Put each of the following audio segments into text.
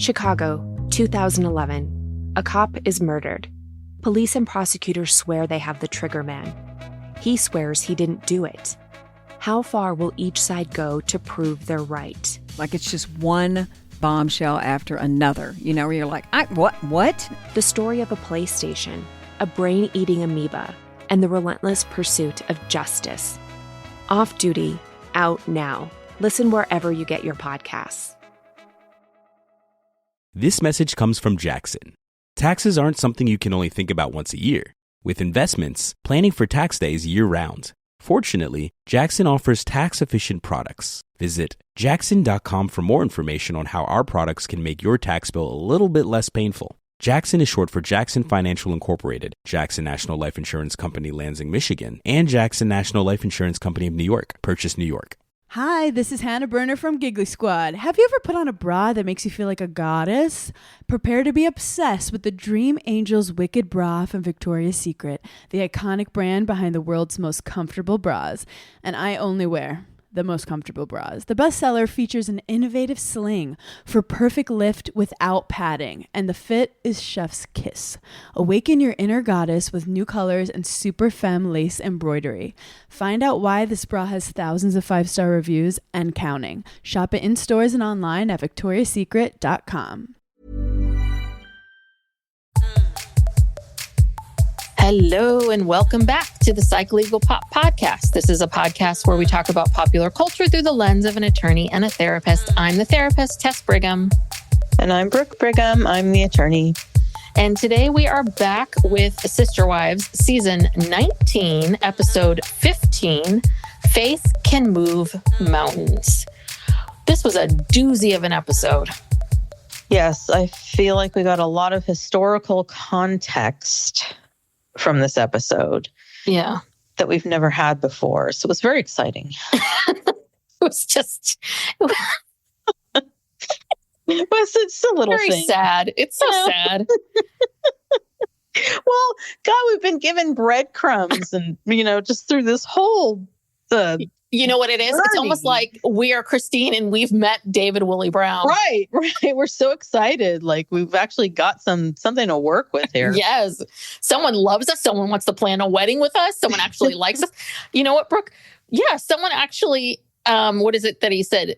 Chicago, 2011. A cop is murdered. Police and prosecutors swear they have the trigger man. He swears he didn't do it. How far will each side go to prove they're right? Like it's just one bombshell after another, where you're like, what? The story of a PlayStation, a brain-eating amoeba, and the relentless pursuit of justice. Off Duty, out now. Listen wherever you get your podcasts. This message comes from Jackson. Taxes aren't something you can only think about once a year. With investments, planning for tax day is year-round. Fortunately, Jackson offers tax-efficient products. Visit jackson.com for more information on how our products can make your tax bill a little bit less painful. Jackson is short for Jackson Financial Incorporated, Jackson National Life Insurance Company, Lansing, Michigan, and Jackson National Life Insurance Company of New York, Purchase, New York. Hi, this is Hannah Berner from Giggly Squad. Have you ever put on a bra that makes you feel like a goddess? Prepare to be obsessed with the Dream Angels Wicked Bra from Victoria's Secret, the iconic brand behind the world's most comfortable bras. And I only wear the most comfortable bras. The bestseller features an innovative sling for perfect lift without padding, and the fit is chef's kiss. Awaken your inner goddess with new colors and super femme lace embroidery. Find out why this bra has thousands of 5-star reviews and counting. Shop it in stores and online at victoriassecret.com. Hello and welcome back to the Psycholegal Pop Podcast. This is a podcast where we talk about popular culture through the lens of an attorney and a therapist. I'm the therapist, Tess Brigham. And I'm Brooke Brigham. I'm the attorney. And today we are back with Sister Wives, Season 19, Episode 15, Faith Can Move Mountains. This was a doozy of an episode. Yes, I feel like we got a lot of historical context from this episode. Yeah. That we've never had before. So it was very exciting. It was just... It's a little very thing. Sad. It's so sad. Well, God, we've been given breadcrumbs and, just through this whole... You know what it is? It's almost like we are Christine and we've met David Willie Brown. Right. We're so excited. Like we've actually got something to work with here. Yes. Someone loves us. Someone wants to plan a wedding with us. Someone actually likes us. You know what, Brooke? Yeah. Someone actually, what is it that he said?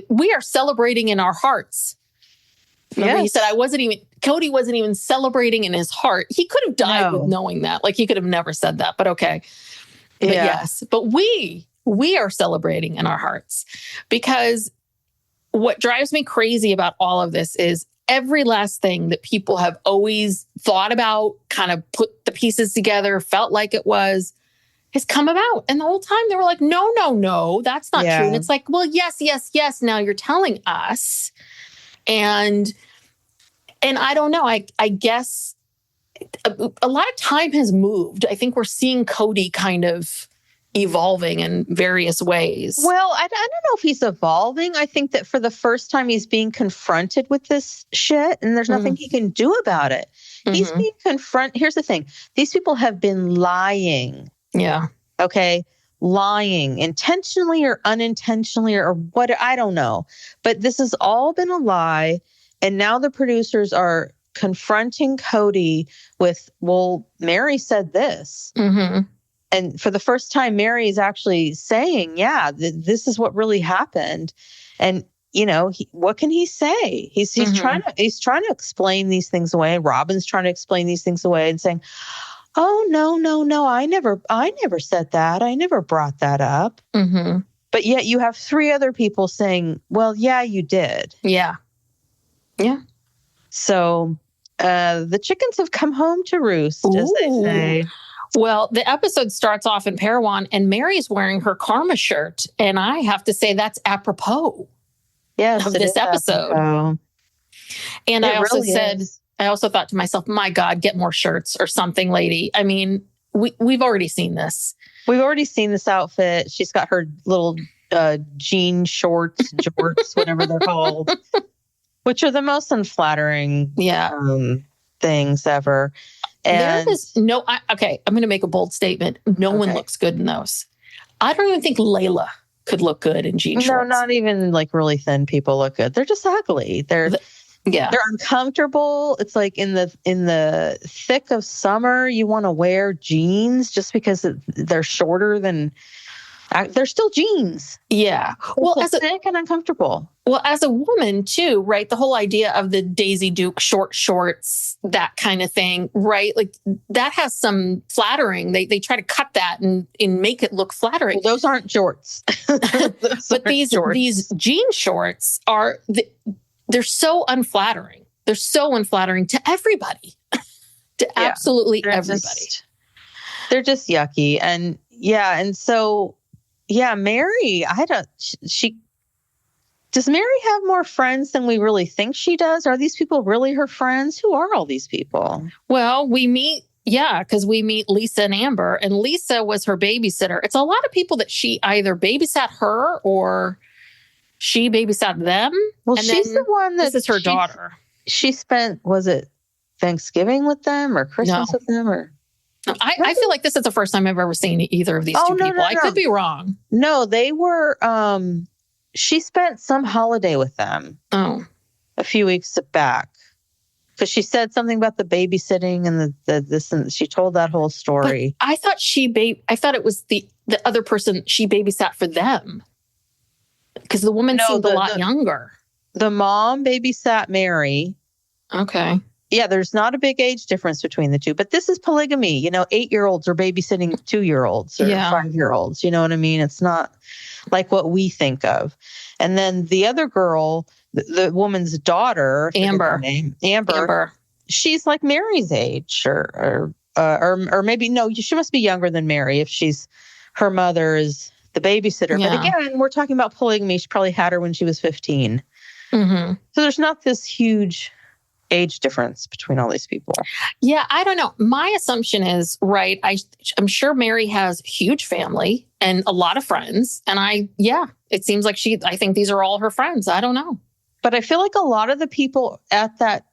We are celebrating in our hearts. Remember, yes. He said, Kody wasn't even celebrating in his heart. He could have died with knowing that. Like he could have never said that, but okay. But yes, but we are celebrating in our hearts, because what drives me crazy about all of this is every last thing that people have always thought about, kind of put the pieces together, felt like it was, has come about. And the whole time they were like, no, that's not true. And it's like, well, yes. Now you're telling us. And I don't know, I guess a lot of time has moved. I think we're seeing Kody kind of evolving in various ways. Well, I don't know if he's evolving. I think that for the first time he's being confronted with this shit and there's nothing he can do about it. He's being confronted. Here's the thing. These people have been lying. Yeah. Okay. Lying intentionally or unintentionally or what, I don't know. But this has all been a lie. And now the producers are confronting Kody with, well, Meri said this. And for the first time, Meri is actually saying, this is what really happened. And, what can he say? He's trying to explain these things away. Robyn's trying to explain these things away and saying, oh, no. I never said that. I never brought that up. But yet you have 3 other people saying, well, yeah, you did. Yeah. So the chickens have come home to roost, as they say. Well, the episode starts off in Parowan and Meri's wearing her karma shirt. And I have to say that's apropos of this episode. Apropos. And I also thought to myself, my God, get more shirts or something, lady. I mean, we've already seen this. We've already seen this outfit. She's got her little jean shorts, jorts, whatever they're called. Which are the most unflattering things ever. And there is I'm going to make a bold statement. No one looks good in those. I don't even think Layla could look good in jean shorts. No, not even like really thin people look good. They're just ugly. They're uncomfortable. It's like in the thick of summer, you want to wear jeans just because they're shorter than. They're still jeans. Yeah. Well, as thick and uncomfortable. Well, as a woman too, right? The whole idea of the Daisy Duke short shorts, that kind of thing, right? Like that has some flattering. They try to cut that and make it look flattering. Well, those aren't shorts. But these jean shorts they're so unflattering. They're so unflattering to everybody, absolutely everybody. They're just yucky. And so. Yeah, Meri, does Meri have more friends than we really think she does? Are these people really her friends? Who are all these people? Well, because we meet Lisa and Amber, and Lisa was her babysitter. It's a lot of people that she either babysat her or she babysat them. Well, she's the one that this is her daughter. She spent, was it Thanksgiving with them or Christmas with them or? I feel like this is the first time I've ever seen either of these two people. No. I could be wrong. No, they were, she spent some holiday with them. Oh. A few weeks back. Because she said something about the babysitting and this, and she told that whole story. But I thought I thought it was the other person she babysat for them. Because the woman seemed a lot younger. The mom babysat Meri. Okay. Yeah, there's not a big age difference between the two, but this is polygamy. 8-year-olds are babysitting 2-year-olds or 5-year-olds. You know what I mean? It's not like what we think of. And then the other girl, the woman's daughter, Amber, she's like Meri's age, or maybe no, she must be younger than Meri if her mother is the babysitter. Yeah. But again, we're talking about polygamy. She probably had her when she was 15. Mm-hmm. So there's not this huge age difference between all these people. Yeah, I don't know. My assumption is, right, I'm sure Meri has a huge family and a lot of friends. And it seems like I think these are all her friends. I don't know. But I feel like a lot of the people at that,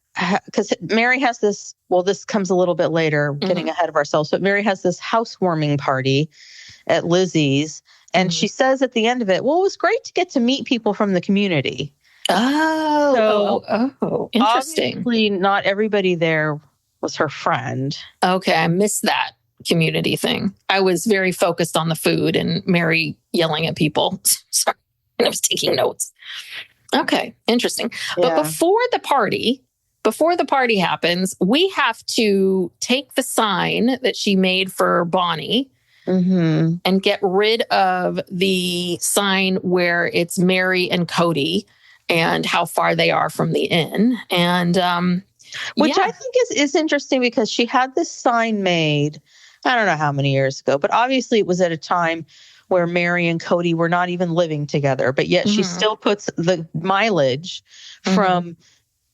because Meri has this, well, this comes a little bit later, getting ahead of ourselves, but Meri has this housewarming party at Lizzie's. And she says at the end of it, well, it was great to get to meet people from the community. Oh, interesting. Obviously, not everybody there was her friend. Okay, I missed that community thing. I was very focused on the food and Meri yelling at people. Sorry, I was taking notes. Okay, interesting. Yeah. But before the party happens, we have to take the sign that she made for Bonnie and get rid of the sign where it's Meri and Kody and how far they are from the inn. And which I think is interesting because she had this sign made, I don't know how many years ago, but obviously it was at a time where Meri and Kody were not even living together, but yet she still puts the mileage from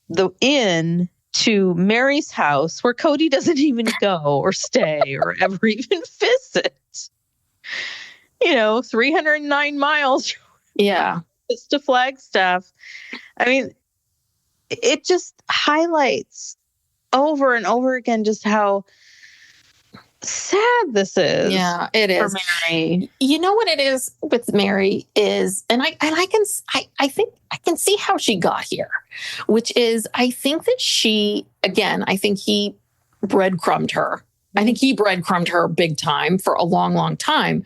the inn to Meri's house where Kody doesn't even go or stay or ever even visit. 309 miles. Yeah. It's to Flagstaff. I mean, it just highlights over and over again just how sad this is. Yeah, it is. For Meri. You know what it is with Meri is, and I think I can see how she got here, which is I think that I think he breadcrumbed her. I think he breadcrumbed her big time for a long, long time.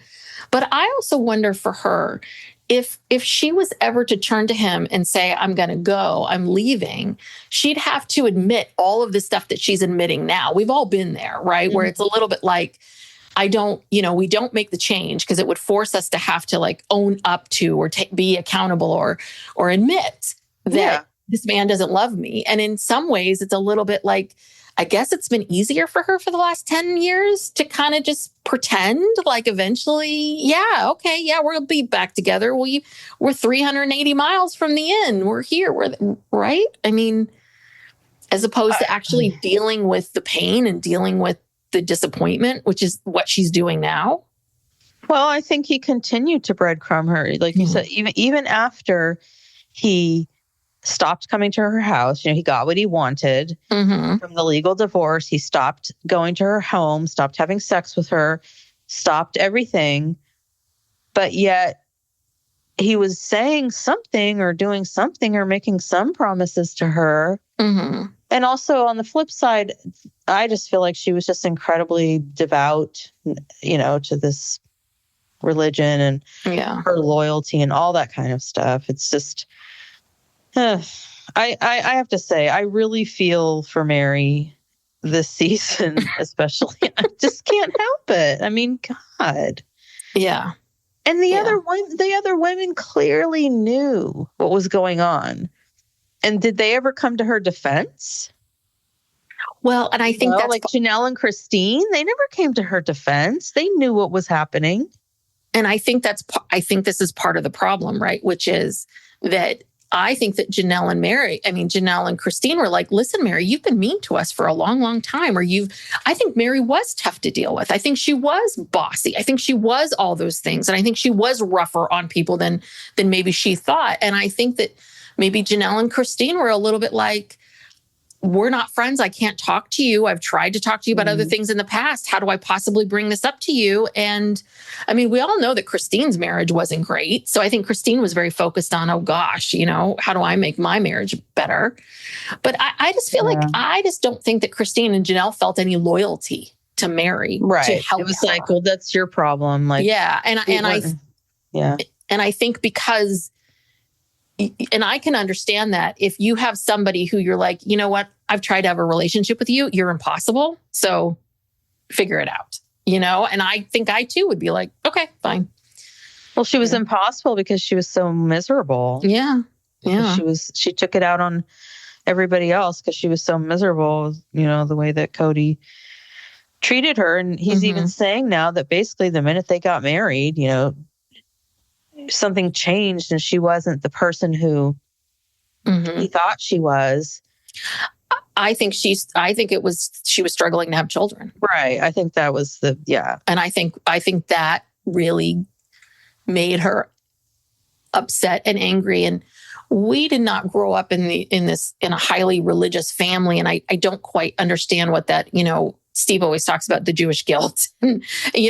But I also wonder for her, if she was ever to turn to him and say, I'm going to go, I'm leaving, she'd have to admit all of the stuff that she's admitting now. We've all been there, right? Where it's a little bit like, we don't make the change because it would force us to have to like own up to or be accountable or admit that this man doesn't love me. And in some ways, it's a little bit like, I guess it's been easier for her for the last 10 years to kind of just pretend like eventually, we're going to be back together. We're 380 miles from the inn. We're here. Right? I mean, as opposed to actually dealing with the pain and dealing with the disappointment, which is what she's doing now. Well, I think he continued to breadcrumb her. Like you said, even after he stopped coming to her house. He got what he wanted from the legal divorce. He stopped going to her home, stopped having sex with her, stopped everything. But yet he was saying something or doing something or making some promises to her. Mm-hmm. And also on the flip side, I just feel like she was just incredibly devout, to this religion and her loyalty and all that kind of stuff. It's just, I have to say, I really feel for Meri this season, especially. I just can't help it. I mean, God. Yeah. And the other women clearly knew what was going on. And did they ever come to her defense? Well, and I think that's like Janelle and Christine, they never came to her defense. They knew what was happening. And I think this is part of the problem, right? Which is that I think that Janelle and Christine were like, listen, Meri, you've been mean to us for a long, long time. I think Meri was tough to deal with. I think she was bossy. I think she was all those things. And I think she was rougher on people than maybe she thought. And I think that maybe Janelle and Christine were a little bit like, we're not friends. I can't talk to you. I've tried to talk to you about other things in the past. How do I possibly bring this up to you? And I mean, we all know that Christine's marriage wasn't great. So I think Christine was very focused on, oh gosh, how do I make my marriage better? But I just feel like, I just don't think that Christine and Janelle felt any loyalty to Meri. Right. To help it was her. like, well, that's your problem. Like, yeah. And I think because, and I can understand that if you have somebody who you're like, you know what, I've tried to have a relationship with you, you're impossible. So figure it out, and I think I too would be like, okay, fine. Well, she was impossible because she was so miserable. Yeah. Yeah. She took it out on everybody else because she was so miserable, the way that Kody treated her. And he's even saying now that basically the minute they got married, something changed and she wasn't the person who he thought she was. I think she was struggling to have children. Right. I think that was And I think that really made her upset and angry. And we did not grow up in a highly religious family. And I don't quite understand what that, Steve always talks about the Jewish guilt and,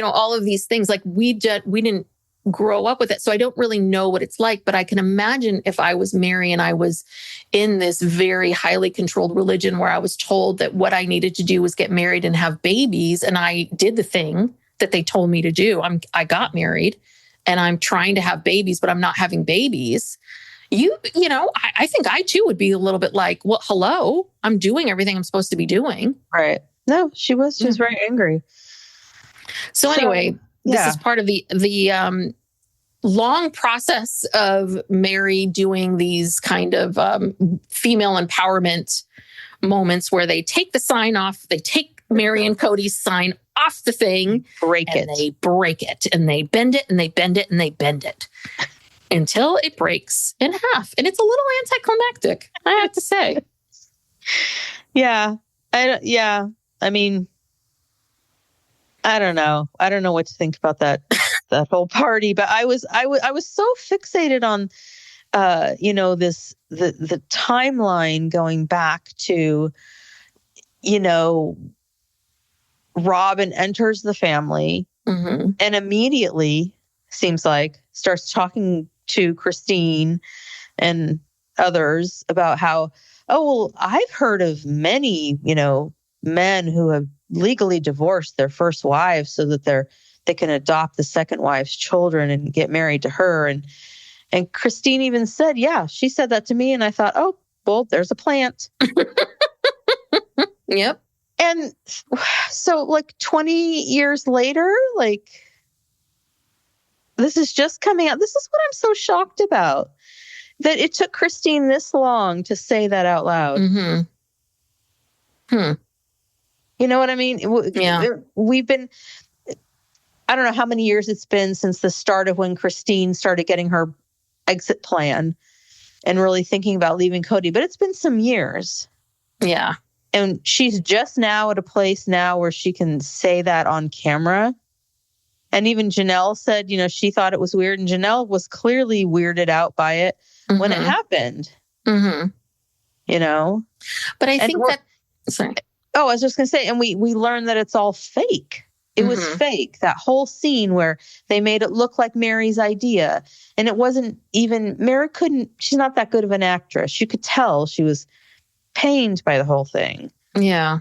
all of these things. Like we didn't grow up with it. So I don't really know what it's like, but I can imagine if I was Meri and I was in this very highly controlled religion where I was told that what I needed to do was get married and have babies. And I did the thing that they told me to do. I got married and I'm trying to have babies, but I'm not having babies. I think I too would be a little bit like, well, hello, I'm doing everything I'm supposed to be doing. Right. No, she was very angry. So anyway, this is part of the long process of Meri doing these kind of female empowerment moments where they take the sign off, they take Meri and Kody's sign off the thing, they break it, and they bend it, and they bend it, and they bend it until it breaks in half. And it's a little anticlimactic, I have to say. Yeah. I mean, I don't know. I don't know what to think about that whole party, but I was so fixated on the timeline going back to Robyn enters the family and immediately seems like starts talking to Christine and others about how, I've heard of many, men who have legally divorced their first wives so that they can adopt the second wife's children and get married to her. And Christine even said, she said that to me. And I thought, oh, well, there's a plant. Yep. And so like 20 years later, like this is just coming out. This is what I'm so shocked about, that it took Christine this long to say that out loud. You know what I mean? Yeah. We've been, I don't know how many years it's been since the start of when Christine started getting her exit plan and really thinking about leaving Kody, but it's been some years. Yeah. And she's just now at a place now where she can say that on camera. And even Janelle said, she thought it was weird. And Janelle was clearly weirded out by it when it happened. But I think that, sorry. Oh, I was just going to say, and we learned that it's all fake. It was fake. That whole scene where they made it look like Meri's idea. And it wasn't even, she's not that good of an actress. You could tell she was pained by the whole thing. Yeah.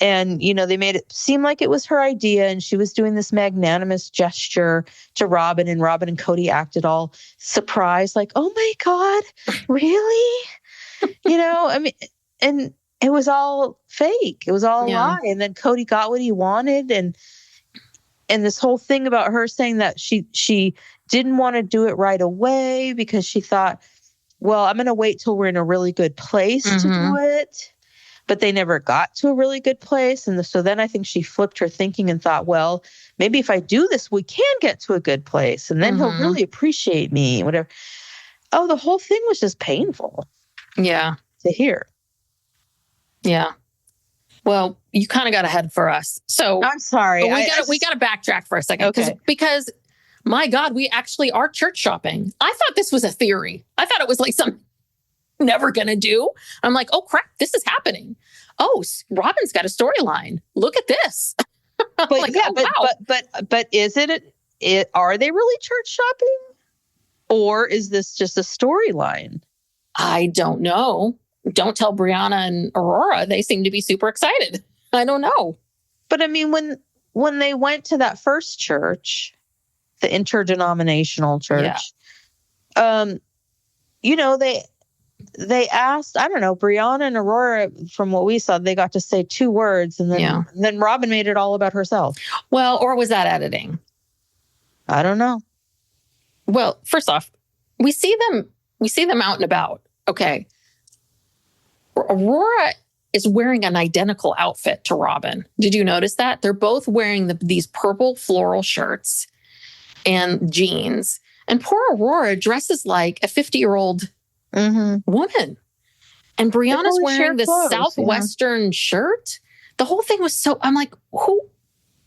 And, they made it seem like it was her idea. And she was doing this magnanimous gesture to Robyn. And Robyn and Kody acted all surprised, like, oh my God, really? And it was all fake. It was all a lie. And then Kody got what he wanted. And this whole thing about her saying that she didn't want to do it right away because she thought, well, I'm going to wait till we're in a really good place to do it. But they never got to a really good place. And so then I think she flipped her thinking and thought, well, maybe if I do this, we can get to a good place. And then he'll really appreciate me, whatever. Oh, the whole thing was just painful. Yeah. To hear. Yeah. Well, you kind of got ahead for us. So I'm sorry. We got to backtrack for a second. Okay. Because my God, we actually are church shopping. I thought this was a theory. I thought it was like something never going to do. I'm like, oh crap, this is happening. Oh, Robyn's got a storyline. Look at this. But like, yeah, wow. but is it, are they really church shopping? Or is this just a storyline? I don't know. Don't tell Breanna and Aurora. They seem to be super excited. I don't know. But I mean, when they went to that first church, the interdenominational church, they asked, I don't know, Breanna and Aurora, from what we saw, they got to say 2 words. And then Robyn made it all about herself. Well, or was that editing? I don't know. Well, first off, we see them out and about. Okay. Aurora is wearing an identical outfit to Robyn. Did you notice that? They're both wearing these purple floral shirts and jeans. And poor Aurora dresses like a 50-year-old woman. And Brianna's wearing this Southwestern shirt. The whole thing was I'm like,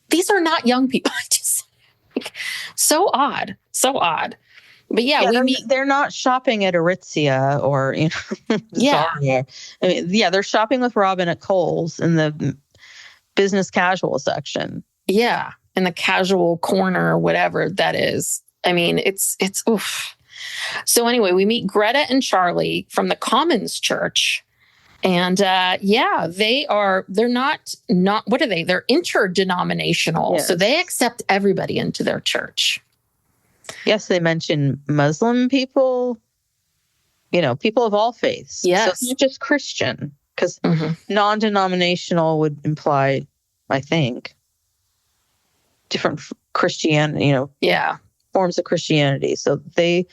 these are not young people. Just so odd. But they're not shopping at Aritzia or, Zara. I mean, they're shopping with Robyn at Kohl's in the business casual section. Yeah. In the casual corner, whatever that is. I mean, it's oof. So anyway, we meet Greta and Charlie from the Commons Church. And they're not, what are they? They're interdenominational. Yes. So they accept everybody into their church. Yes, they mention Muslim people, people of all faiths. Yes. So it's not just Christian, because non-denominational would imply, I think, different Christianity, forms of Christianity. So they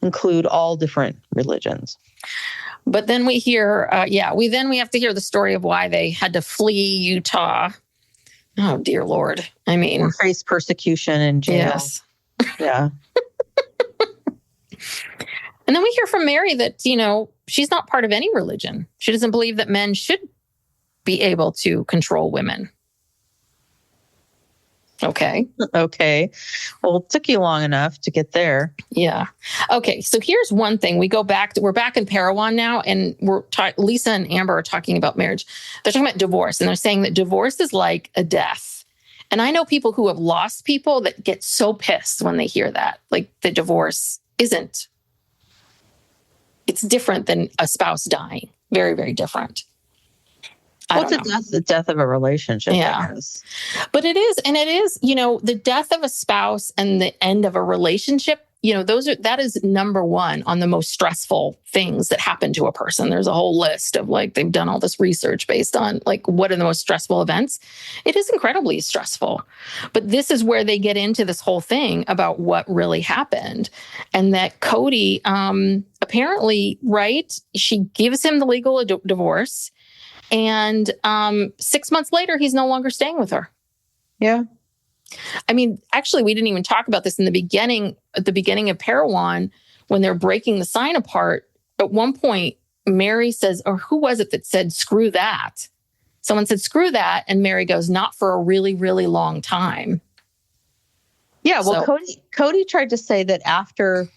include all different religions. But then we hear, we have to hear the story of why they had to flee Utah. Oh, dear Lord. I mean, or face persecution in jail. Yes. Yeah. And then we hear from Meri that, she's not part of any religion. She doesn't believe that men should be able to control women. Okay. Well, it took you long enough to get there. Yeah. Okay. So here's one thing. We're back in Parowan now, and Lisa and Amber are talking about marriage. They're talking about divorce, and they're saying that divorce is like a death. And I know people who have lost people that get so pissed when they hear that. Like, the divorce it's different than a spouse dying. Very, very different. It's the death of a relationship. Yeah. But it is, the death of a spouse and the end of a relationship, that is number one on the most stressful things that happen to a person. There's a whole list of they've done all this research based on what are the most stressful events. It is incredibly stressful. But this is where they get into this whole thing about what really happened. And that Kody, apparently, right, she gives him the legal divorce. And 6 months later, he's no longer staying with her. Yeah. I mean, actually, we didn't even talk about this at the beginning of Parowan, when they're breaking the sign apart. At one point, Meri says, or who was it that said, screw that? Someone said, screw that. And Meri goes, not for a really, really long time. Yeah. Well, Kody tried to say that after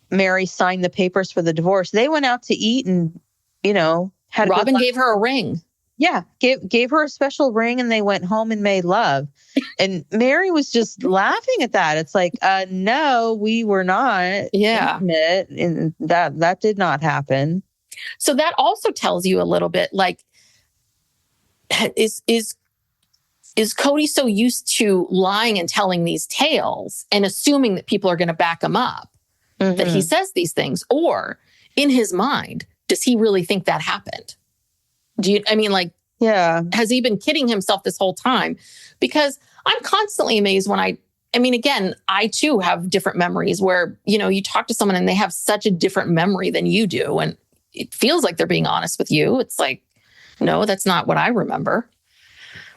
Meri signed the papers for the divorce, they went out to eat and, had Robyn gave her a ring. Yeah, gave her a special ring, and they went home and made love. And Meri was just laughing at that. It's like, no, we were not intimate, and that did not happen. So that also tells you a little bit, like, is Kody so used to lying and telling these tales and assuming that people are going to back him up that he says these things? Or in his mind, does he really think that happened? Has he been kidding himself this whole time? Because I'm constantly amazed when I too have different memories where, you talk to someone and they have such a different memory than you do. And it feels like they're being honest with you. It's like, no, that's not what I remember.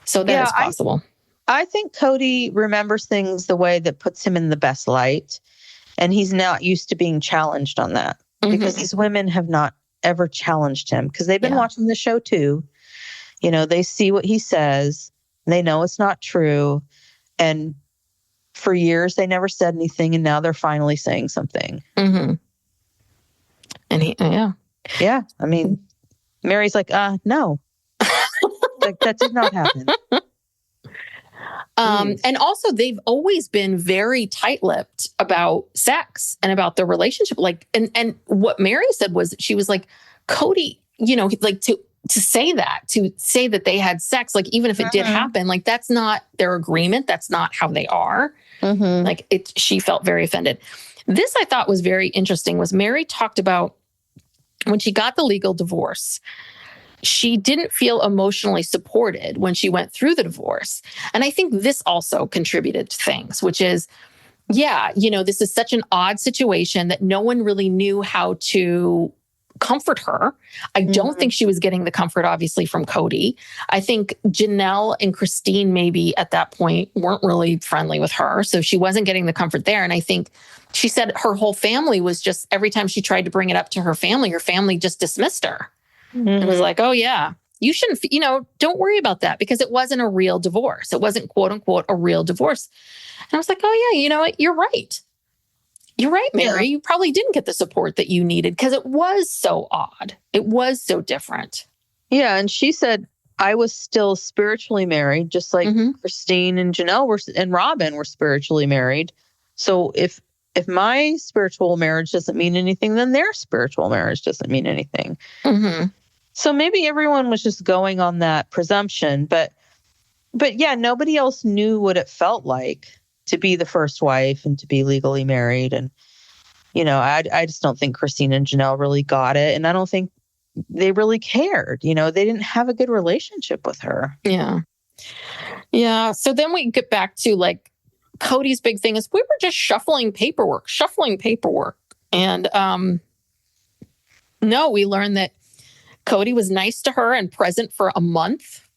So that is possible. I think Kody remembers things the way that puts him in the best light. And he's not used to being challenged on that because these women have not ever challenged him because they've been watching the show too. They see what he says. They know it's not true. And for years, they never said anything. And now they're finally saying something. Mm-hmm. And Yeah. I mean, Meri's like, no. Like, that did not happen. And also, they've always been very tight-lipped about sex and about their relationship. Like, and what Meri said was, she was like, Kody, like to say that they had sex, like, even if it did happen, like, that's not their agreement. That's not how they are. Like, she felt very offended. This I thought was very interesting was Meri talked about when she got the legal divorce, she didn't feel emotionally supported when she went through the divorce. And I think this also contributed to things, which is, this is such an odd situation that no one really knew how to comfort her. I don't think she was getting the comfort, obviously, from Kody. I think Janelle and Christine maybe at that point weren't really friendly with her. So she wasn't getting the comfort there. And I think she said her whole family was just, every time she tried to bring it up to her family just dismissed her. It was like, oh yeah, you shouldn't, don't worry about that because it wasn't a real divorce. It wasn't quote unquote a real divorce. And I was like, oh yeah, you know what? You're right. You're right, Meri. You probably didn't get the support that you needed because it was so odd. It was so different. Yeah. And she said, I was still spiritually married, just like Christine and Janelle and Robyn were spiritually married. So if my spiritual marriage doesn't mean anything, then their spiritual marriage doesn't mean anything. So maybe everyone was just going on that presumption, but yeah, nobody else knew what it felt like to be the first wife and to be legally married. And, I just don't think Christine and Janelle really got it. And I don't think they really cared. They didn't have a good relationship with her. Yeah. Yeah. So then we get back to like Kody's big thing is we were just shuffling paperwork. And no, we learned that Kody was nice to her and present for a month,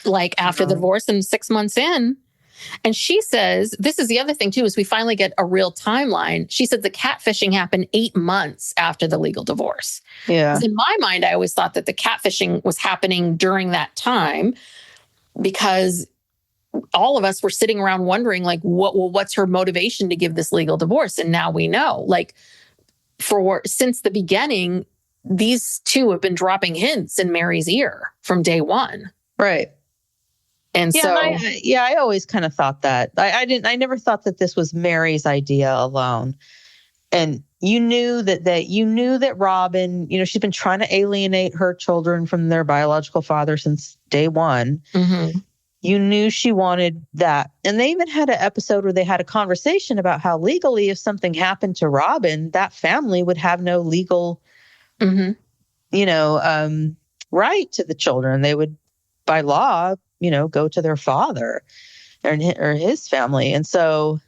like after the divorce and 6 months in. And she says, this is the other thing too, is we finally get a real timeline. She said the catfishing happened 8 months after the legal divorce. Yeah. In my mind, I always thought that the catfishing was happening during that time because all of us were sitting around wondering like, what's her motivation to give this legal divorce? And now we know, like, since the beginning, these two have been dropping hints in Meri's ear from day one. Right. And I always kind of thought that. I never thought that this was Meri's idea alone. And you knew that Robyn, she's been trying to alienate her children from their biological father since day one. You knew she wanted that. And they even had an episode where they had a conversation about how legally, if something happened to Robyn, that family would have no legal, right to the children. They would, by law, go to their father or his family. And so,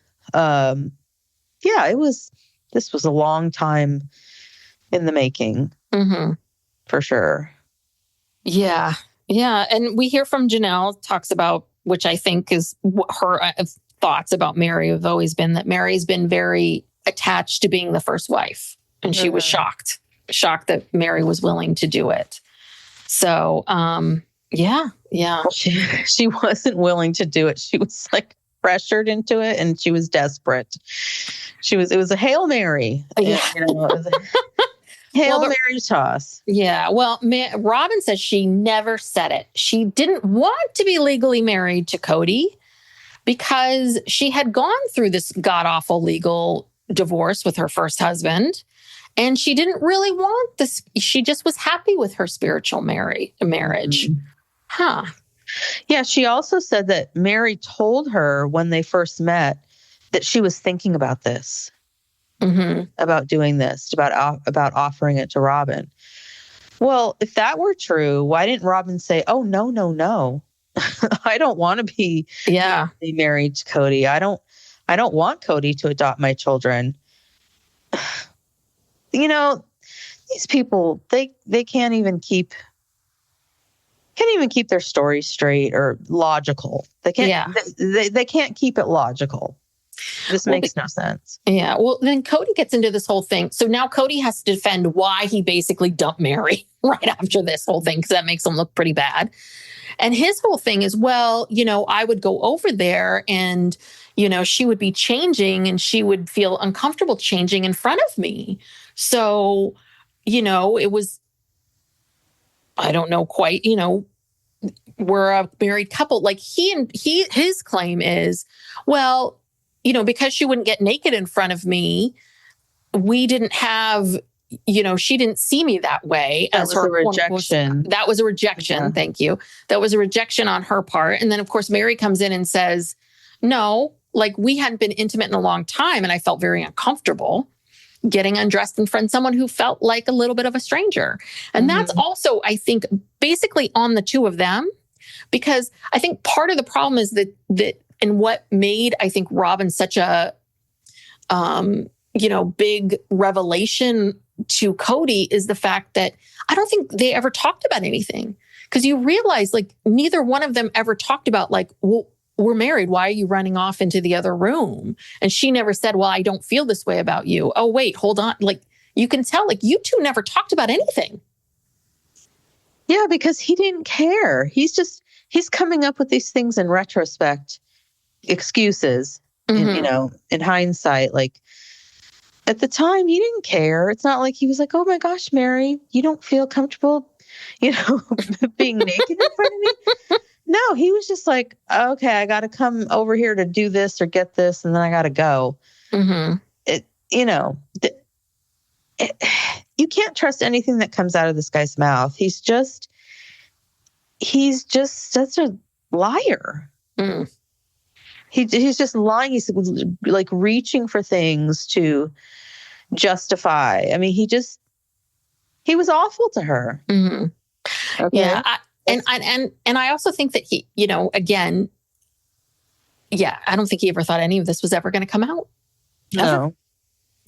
this was a long time in the making, for sure. Yeah. Yeah. And we hear from Janelle talks about, which I think is her thoughts about Meri have always been that Meri's been very attached to being the first wife. And she was shocked that Meri was willing to do it. So, yeah. Well, she wasn't willing to do it. She was like pressured into it and she was desperate. It was a Hail Mary. Yeah. Hail Mary toss. Yeah. Well, Robyn says she never said it. She didn't want to be legally married to Kody because she had gone through this god-awful legal divorce with her first husband. And she didn't really want this. She just was happy with her spiritual marriage. Huh. Yeah, she also said that Meri told her when they first met that she was thinking about this, about doing this, about offering it to Robyn. Well, if that were true, why didn't Robyn say, "Oh, no, no, no. I don't want to be married to Kody. I don't want Kody to adopt my children." You know, these people, they can't even keep their story straight or logical. They can't they can't keep it logical. This makes no sense. Yeah. Well, then Kody gets into this whole thing. So now Kody has to defend why he basically dumped Meri right after this whole thing, because that makes him look pretty bad. And his whole thing is, well, I would go over there and, she would be changing and she would feel uncomfortable changing in front of me. So, it was, I don't know quite, we're a married couple. Like his claim is, well, because she wouldn't get naked in front of me, we didn't have, she didn't see me that way. That was a rejection. That was a rejection. Yeah. Thank you. That was a rejection on her part. And then, of course, Meri comes in and says, no, like we hadn't been intimate in a long time. And I felt very uncomfortable getting undressed in front of someone who felt like a little bit of a stranger. And that's also, I think, basically on the two of them, because I think part of the problem is that and what made, I think, Robyn such a, big revelation to Kody is the fact that I don't think they ever talked about anything. Because you realize, like, neither one of them ever talked about, like, well, we're married. Why are you running off into the other room? And she never said, well, I don't feel this way about you. Oh, wait, hold on. Like, you can tell, like, you two never talked about anything. Yeah, because he didn't care. He's coming up with these things in retrospect, excuses, in hindsight. Like, at the time, he didn't care. It's not like he was like, oh my gosh, Meri, you don't feel comfortable, being naked in front of me? No, he was just like, okay, I got to come over here to do this or get this, and then I got to go. You can't trust anything that comes out of this guy's mouth. He's just such a liar. He's just lying. He's like reaching for things to justify. I mean, he was awful to her. Okay. Yeah. And I also think that he, again, I don't think he ever thought any of this was ever going to come out. No.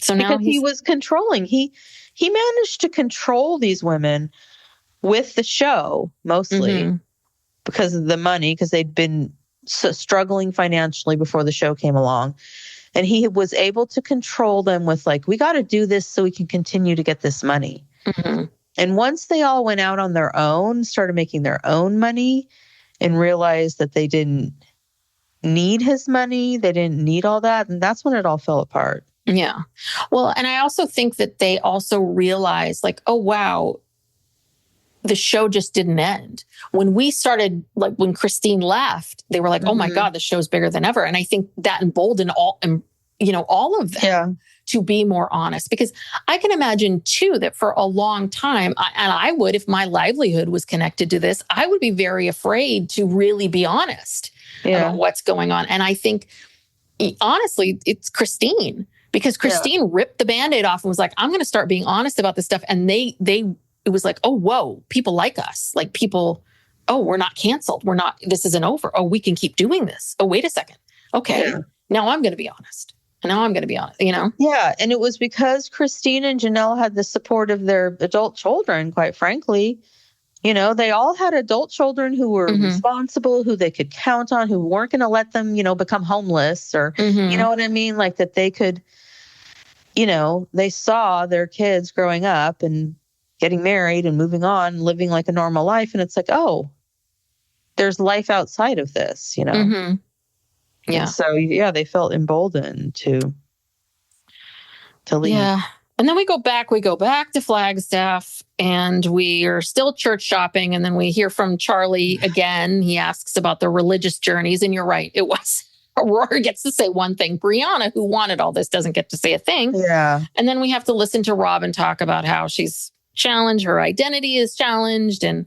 So now because he was controlling. He managed to control these women with the show, mostly because of the money, because they'd been struggling financially before the show came along. And he was able to control them with, like, we got to do this so we can continue to get this money. And once they all went out on their own, started making their own money, and realized that they didn't need his money, they didn't need all that, and that's when it all fell apart. Yeah. Well, and I also think that they also realized, like, oh, wow, the show just didn't end. When we started, like when Christine left, they were like, oh my God, the show's bigger than ever. And I think that emboldened all of them to be more honest, because I can imagine too, that for a long time, I would, if my livelihood was connected to this, I would be very afraid to really be honest about what's going on. And I think, honestly, it's Christine, because Christine ripped the Band-Aid off and was like, I'm going to start being honest about this stuff. And it was like, oh, whoa, people like us. Like, people, oh, we're not canceled. This isn't over. Oh, we can keep doing this. Oh, wait a second. Okay. Now I'm going to be honest. And now I'm going to be honest, Yeah. And it was because Christine and Janelle had the support of their adult children, quite frankly. They all had adult children who were responsible, who they could count on, who weren't going to let them, become homeless or, you know what I mean? Like, that they could, they saw their kids growing up and getting married and moving on, living like a normal life. And it's like, oh, there's life outside of this, Yeah. And so, they felt emboldened to leave. Yeah. And then we go back to Flagstaff, and we are still church shopping. And then we hear from Charlie again. He asks about the religious journeys. And you're right. It was Aurora gets to say one thing. Breanna, who wanted all this, doesn't get to say a thing. Yeah. And then we have to listen to Robyn talk about how she's challenged. Her identity is challenged. And,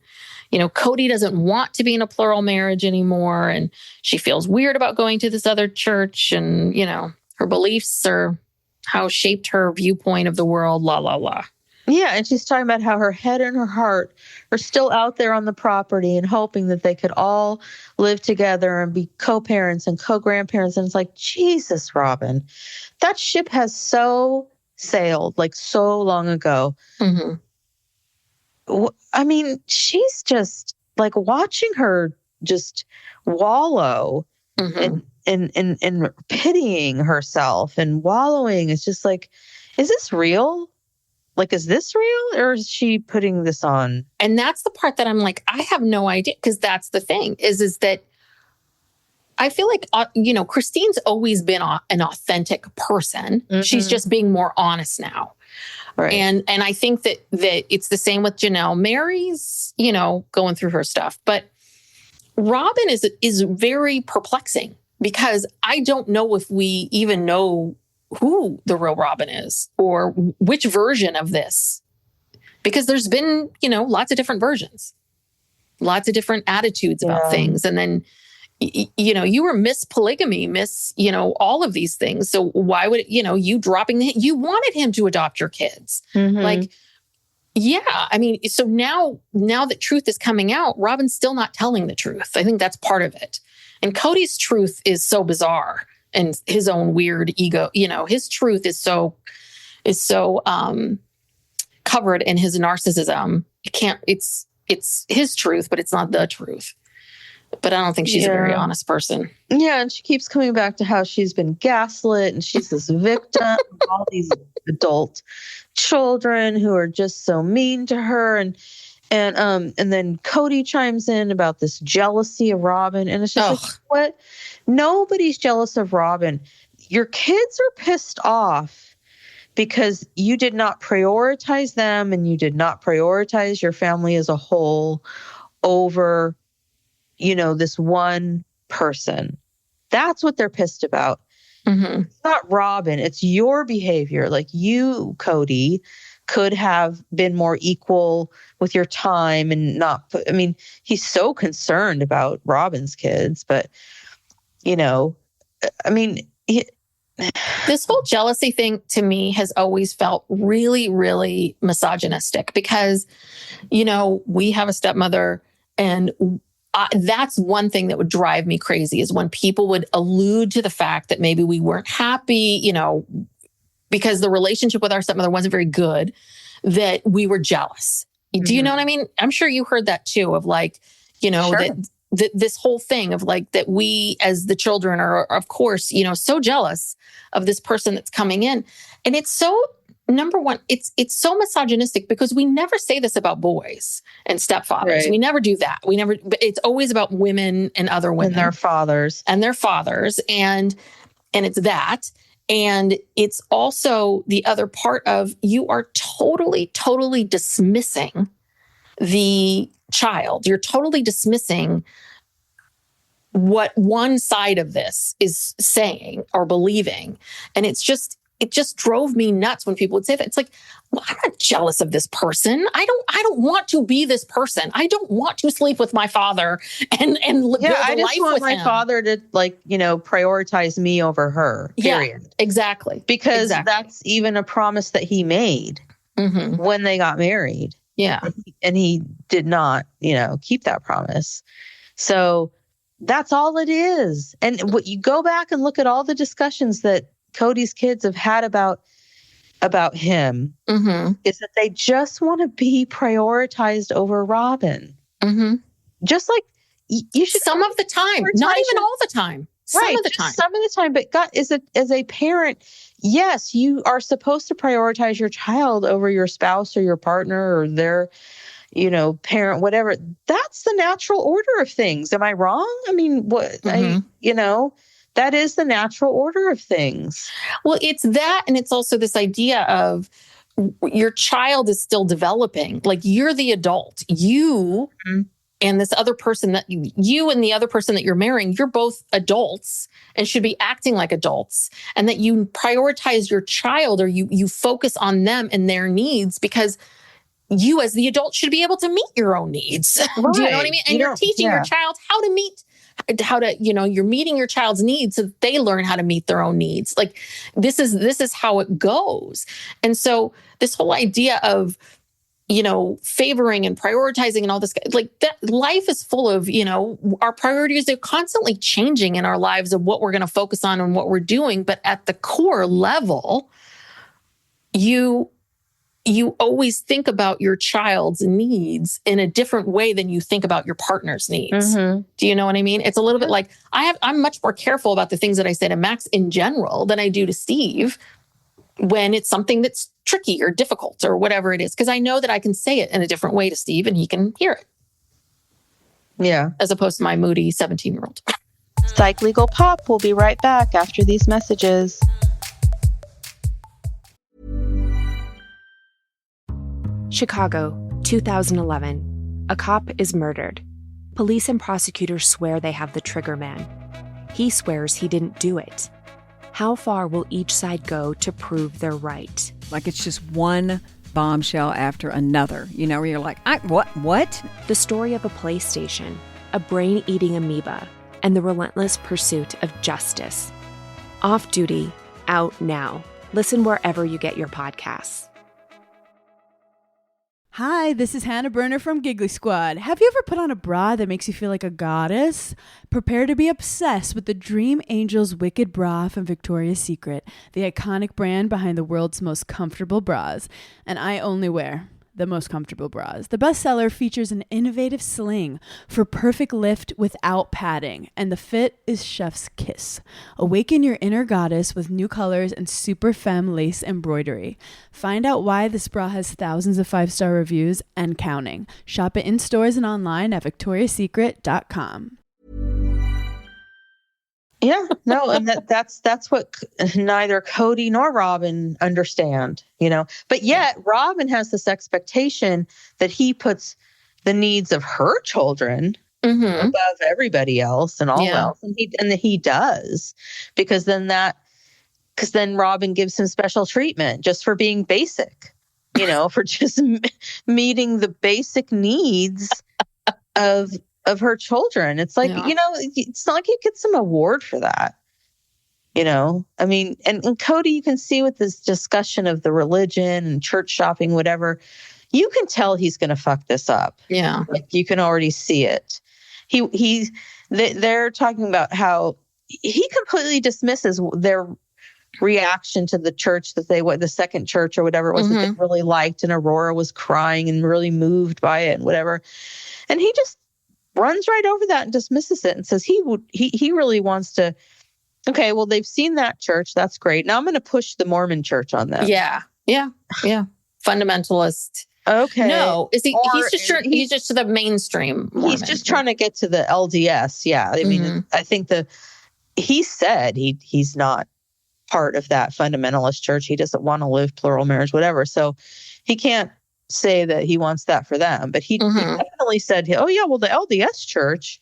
Kody doesn't want to be in a plural marriage anymore. And she feels weird about going to this other church. And, her beliefs are how shaped her viewpoint of the world, la, la, la. Yeah, and she's talking about how her head and her heart are still out there on the property and hoping that they could all live together and be co-parents and co-grandparents. And it's like, Jesus, Robyn, that ship has so sailed like so long ago. Mm-hmm. I mean, she's just like watching her just wallow and pitying herself and wallowing. It's just like, is this real? Like, is this real, or is she putting this on? And that's the part that I'm like, I have no idea, because that's the thing is that I feel like, Christine's always been an authentic person. Mm-hmm. She's just being more honest now. Right. And I think that it's the same with Janelle. Meri's, going through her stuff, but Robyn is very perplexing, because I don't know if we even know who the real Robyn is or which version of this, because there's been, lots of different versions, lots of different attitudes about things. And then, you were Miss Polygamy, Miss, all of these things. So why would, you dropping you wanted him to adopt your kids. Mm-hmm. Like, yeah, I mean, so now that truth is coming out, Robyn's still not telling the truth. I think that's part of it. And Kody's truth is so bizarre, and his own weird ego, his truth is so covered in his narcissism. It's his truth, but it's not the truth. But I don't think she's a very honest person. Yeah, and she keeps coming back to how she's been gaslit, and she's this victim of all these adult children who are just so mean to her. And then Kody chimes in about this jealousy of Robyn, and it's just like, what? Nobody's jealous of Robyn. Your kids are pissed off because you did not prioritize them, and you did not prioritize your family as a whole over, this one person. That's what they're pissed about. Mm-hmm. It's not Robyn. It's your behavior. Like, you, Kody, could have been more equal with your time and not put, he's so concerned about Robyn's kids, but, this whole jealousy thing to me has always felt really, really misogynistic, because, we have a stepmother, and that's one thing that would drive me crazy, is when people would allude to the fact that maybe we weren't happy, because the relationship with our stepmother wasn't very good, that we were jealous. Mm-hmm. Do you know what I mean? I'm sure you heard that too, of like, Sure. that this whole thing of like, that we as the children are, of course, so jealous of this person that's coming in. And it's so, number one, it's so misogynistic, because we never say this about boys and stepfathers. Right. We never do that. It's always about women and other women. And their fathers. And it's that. And it's also the other part of, you are totally, totally dismissing the child. You're totally dismissing what one side of this is saying or believing. And it just drove me nuts when people would say that. It's like, well, I'm not jealous of this person. I don't want to be this person. I don't want to sleep with my father and build a life with him. I just want my father to prioritize me over her. Period. Yeah, exactly. Because that's even a promise that he made when they got married. Yeah. And he did not, keep that promise. So that's all it is. And what you go back and look at all the discussions that Kody's kids have had about him is that they just want to be prioritized over Robyn. Mm-hmm. Just like you should. Some of the time, not even all the time. Some of the time. Some of the time. But God, as a parent, yes, you are supposed to prioritize your child over your spouse or your partner or their, parent, whatever. That's the natural order of things. Am I wrong? I mean, what that is the natural order of things. Well, it's that. And it's also this idea of, your child is still developing. Like, you're the adult. You and this other person that you and the other person that you're marrying, you're both adults and should be acting like adults, and that you prioritize your child, or you focus on them and their needs, because you as the adult should be able to meet your own needs. Right. Do you know what I mean? And you're teaching your child you're meeting your child's needs so that they learn how to meet their own needs. Like, this is how it goes. And so this whole idea of, favoring and prioritizing and all this, like, that life is full of, our priorities are constantly changing in our lives of what we're going to focus on and what we're doing. But at the core level, you always think about your child's needs in a different way than you think about your partner's needs. Do you know what I mean? It's a little bit like I'm much more careful about the things that I say to Max in general than I do to Steve when it's something that's tricky or difficult or whatever it is, because I know that I can say it in a different way to Steve and he can hear it. Yeah. As opposed to my moody 17-year-old. Psych Legal Pop will be right back after these messages. Chicago, 2011. A cop is murdered. Police and prosecutors swear they have the trigger man. He swears he didn't do it. How far will each side go to prove they're right? Like, it's just one bombshell after another, where you're like, what? The story of a PlayStation, a brain-eating amoeba, and the relentless pursuit of justice. Off Duty, out now. Listen wherever you get your podcasts. Hi, this is Hannah Berner from Giggly Squad. Have you ever put on a bra that makes you feel like a goddess? Prepare to be obsessed with the Dream Angel's Wicked Bra from Victoria's Secret, the iconic brand behind the world's most comfortable bras. And I only wear the most comfortable bras. The bestseller features an innovative sling for perfect lift without padding, and the fit is chef's kiss. Awaken your inner goddess with new colors and super femme lace embroidery. Find out why this bra has thousands of 5-star reviews and counting. Shop it in stores and online at victoriassecret.com. Yeah, no, and that's what neither Kody nor Robyn understand, But yet Robyn has this expectation that he puts the needs of her children above everybody else and all else, and that he does, because then Robyn gives him special treatment just for being basic, for just meeting the basic needs of her children. It's like, it's not like he gets some award for that. I mean, and Kody, you can see with this discussion of the religion and church shopping, whatever, you can tell he's going to fuck this up. Yeah. Like, you can already see it. They're talking about how he completely dismisses their reaction to the church the second church or whatever it was that they really liked, and Aurora was crying and really moved by it and whatever. And he just runs right over that and dismisses it and says he really wants to, okay, well, they've seen that church. That's great. Now I'm going to push the Mormon church on them. Yeah. Fundamentalist. Okay. No, he's just to the mainstream Mormon. He's just trying to get to the LDS. Yeah. I mean, I think he said he's not part of that fundamentalist church. He doesn't want to live plural marriage, whatever. So he can't say that he wants that for them, but he definitely said, oh yeah, well, the LDS church,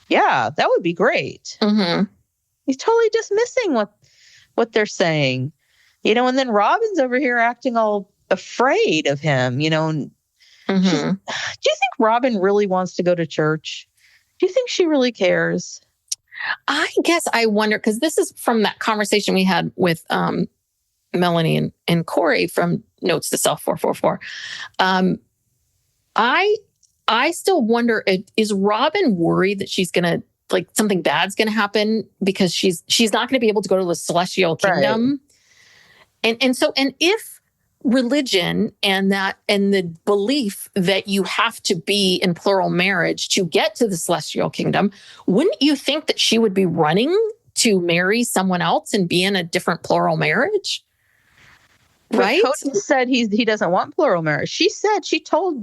yeah, that would be great. He's totally dismissing what they're saying, and then Robyn's over here acting all afraid of him, and do you think Robyn really wants to go to church? Do you think she really cares? I guess I wonder, because this is from that conversation we had with Melanie and Corey from Notes to Self 444. I still wonder, is Robyn worried that she's gonna, like, something bad's gonna happen because she's not gonna be able to go to the celestial kingdom? Right. And if religion and the belief that you have to be in plural marriage to get to the celestial kingdom, wouldn't you think that she would be running to marry someone else and be in a different plural marriage? Right? Kody said he doesn't want plural marriage. She told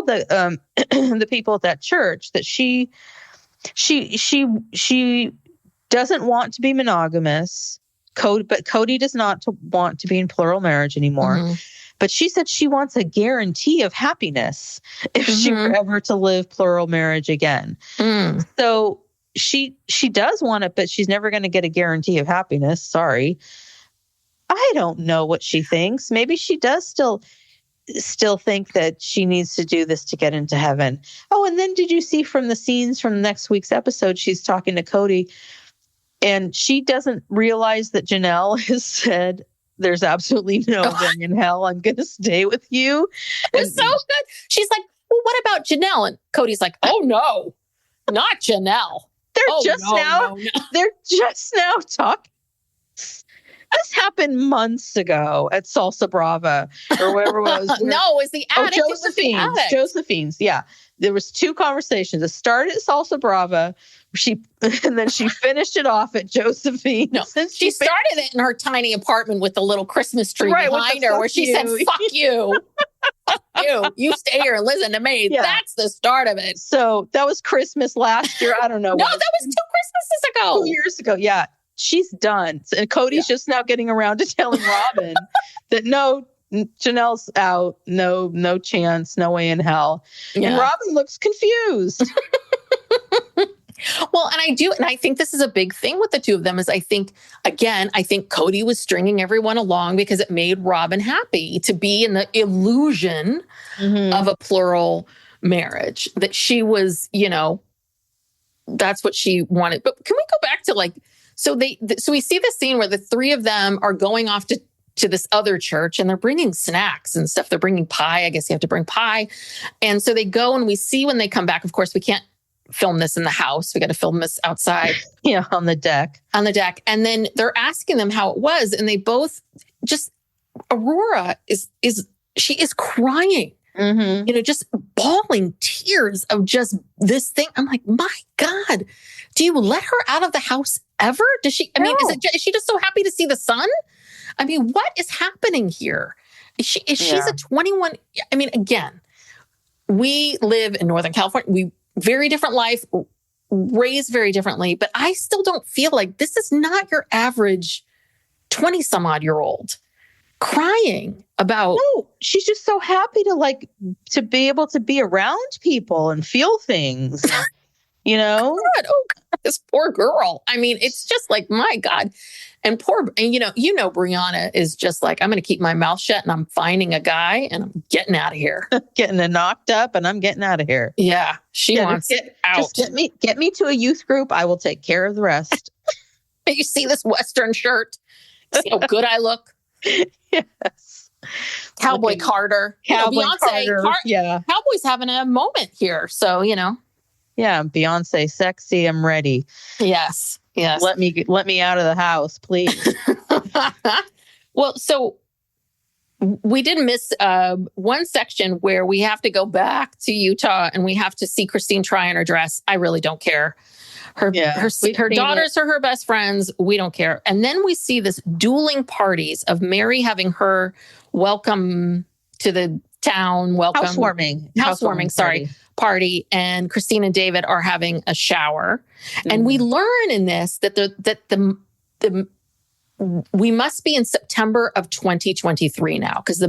the the people at that church that she doesn't want to be monogamous. Kody does not want to be in plural marriage anymore. Mm-hmm. But she said she wants a guarantee of happiness if she were ever to live plural marriage again. Mm. So she does want it, but she's never going to get a guarantee of happiness. Sorry. I don't know what she thinks. Maybe she does still think that she needs to do this to get into heaven. Oh, and then did you see from the scenes from next week's episode, she's talking to Kody and she doesn't realize that Janelle has said, there's absolutely no way in hell I'm going to stay with you. It's so good. She's like, well, what about Janelle? And Cody's like, oh no, not Janelle. They're just now talking. This happened months ago at Salsa Brava or wherever it was. No, it was the addict. Josephine's. Yeah. There was 2 conversations. It started at Salsa Brava. And then she finished it off at Josephine. No, she started it in her tiny apartment with the little Christmas tree behind her where she said, fuck you. Fuck you. You stay here and listen to me. Yeah. That's the start of it. So that was Christmas last year. I don't know. No, that was 2 Christmases ago. 2 years ago. Yeah. She's done. And Cody's just now getting around to telling Robyn that no, Janelle's out. No chance. No way in hell. Yeah. And Robyn looks confused. Well, and I think this is a big thing with the 2 of them is I think Kody was stringing everyone along because it made Robyn happy to be in the illusion of a plural marriage, that she was, that's what she wanted. But can we go back to so we see this scene where the 3 of them are going off to this other church and they're bringing snacks and stuff. They're bringing pie. I guess you have to bring pie. And so they go and we see when they come back, of course, we can't film this in the house. We got to film this outside. Yeah, on the deck. And then they're asking them how it was. And they both just, Aurora is crying, just bawling tears of just this thing. I'm like, my God, do you let her out of the house ever? Does she, is she just so happy to see the sun? I mean, what is happening here? She's a 21. I mean, again, we live in Northern California. Very different life, raised very differently, but I still don't feel like this is not your average 20 some odd year old crying about. No, she's just so happy to be able to be around people and feel things, God, oh God, this poor girl. I mean, it's just like, my God. And Breanna is just like, I'm going to keep my mouth shut and I'm finding a guy and I'm getting out of here. Getting knocked up and I'm getting out of here. Yeah. She wants out. Just get me to a youth group. I will take care of the rest. You see this Western shirt? See how good I look? Yes. Cowboy Carter. Cowboy Beyonce. Carter. Yeah. Cowboy's having a moment here. So, Yeah. Beyonce, sexy. I'm ready. Yes. Yes. Let me out of the house, please. Well, so we did miss one section where we have to go back to Utah and we have to see Christine try on her dress. I really don't care. Her daughters are her best friends. We don't care. And then we see this dueling parties of Meri having her welcome to the town. Housewarming. Party, and Christine and David are having a shower. And we learn in this that we must be in September of 2023 now because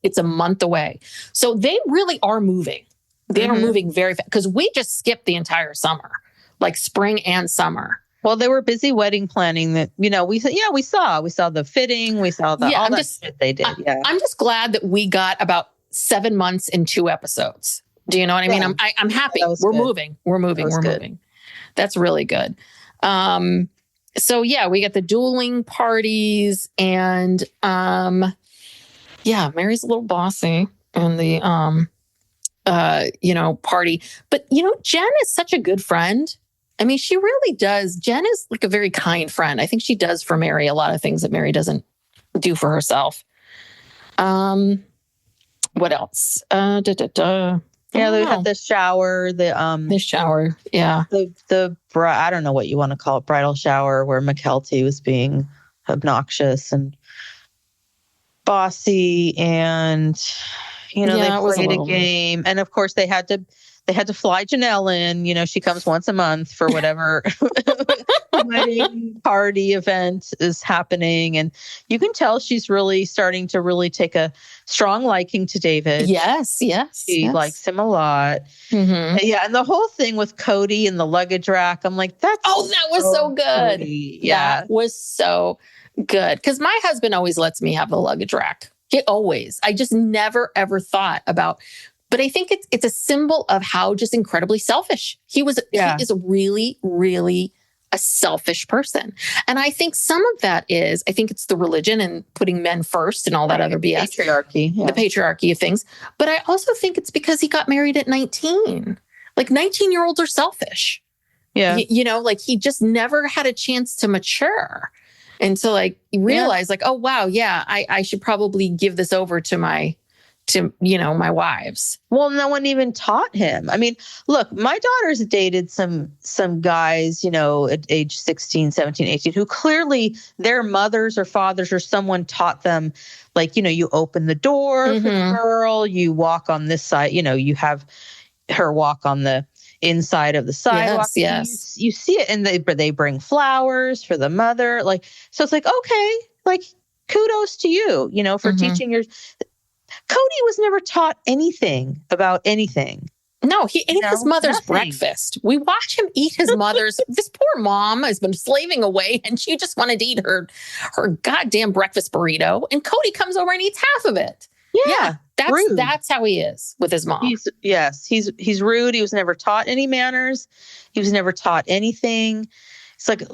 it's a month away. So they really are moving. They are moving very fast because we just skipped the entire summer, like spring and summer. Well, they were busy wedding planning that, we saw the fitting, we saw all that shit they did. I'm just glad that we got about 7 months in 2 episodes. Do you know what I mean? I'm happy. We're moving. We're moving. That's really good. So we get the dueling parties and Meri's a little bossy in the party. But Jen is such a good friend. I mean, she really does. Jen is like a very kind friend. I think she does for Meri a lot of things that Meri doesn't do for herself. What else? Yeah, they had the shower, the shower. Yeah. The I don't know what you want to call it, bridal shower where McKelty was being obnoxious and bossy and, they played a game. And of course they had they had to fly Janelle in. You know, she comes once a month for whatever wedding party event is happening. And you can tell she's really starting to really take a strong liking to David. Yes. She likes him a lot. Mm-hmm. Yeah. And the whole thing with Kody and the luggage rack, I'm like, that was so good. Kody. Yeah. That was so good. Because my husband always lets me have the luggage rack. I just never, ever thought about, but I think it's a symbol of how just incredibly selfish he was. He is really, really a selfish person. And I think some of that is, I think it's the religion and putting men first and all that other BS. Patriarchy. The patriarchy of things. But I also think it's because he got married at 19. Like 19-year-olds are selfish. Yeah. You know, like he just never had a chance to mature. And so like realize like, oh, wow, yeah, I should probably give this over to my wives. Well, no one even taught him. I mean, look, my daughter's dated some guys, you know, at age 16, 17, 18, who clearly their mothers or fathers or someone taught them, like, you know, you open the door for the girl, you walk on this side, you know, you have her walk on the inside of the sidewalk. Yes. You see it, and they bring flowers for the mother. Like, so it's like, okay, like kudos to you, you know, for teaching your. Kody was never taught anything about anything. No, he ate his mother's breakfast. We watch him eat his mother's. This poor mom has been slaving away, and she just wanted to eat her goddamn breakfast burrito. And Kody comes over and eats half of it. Yeah, that's how he is with his mom. He's rude. He was never taught any manners. He was never taught anything. It's like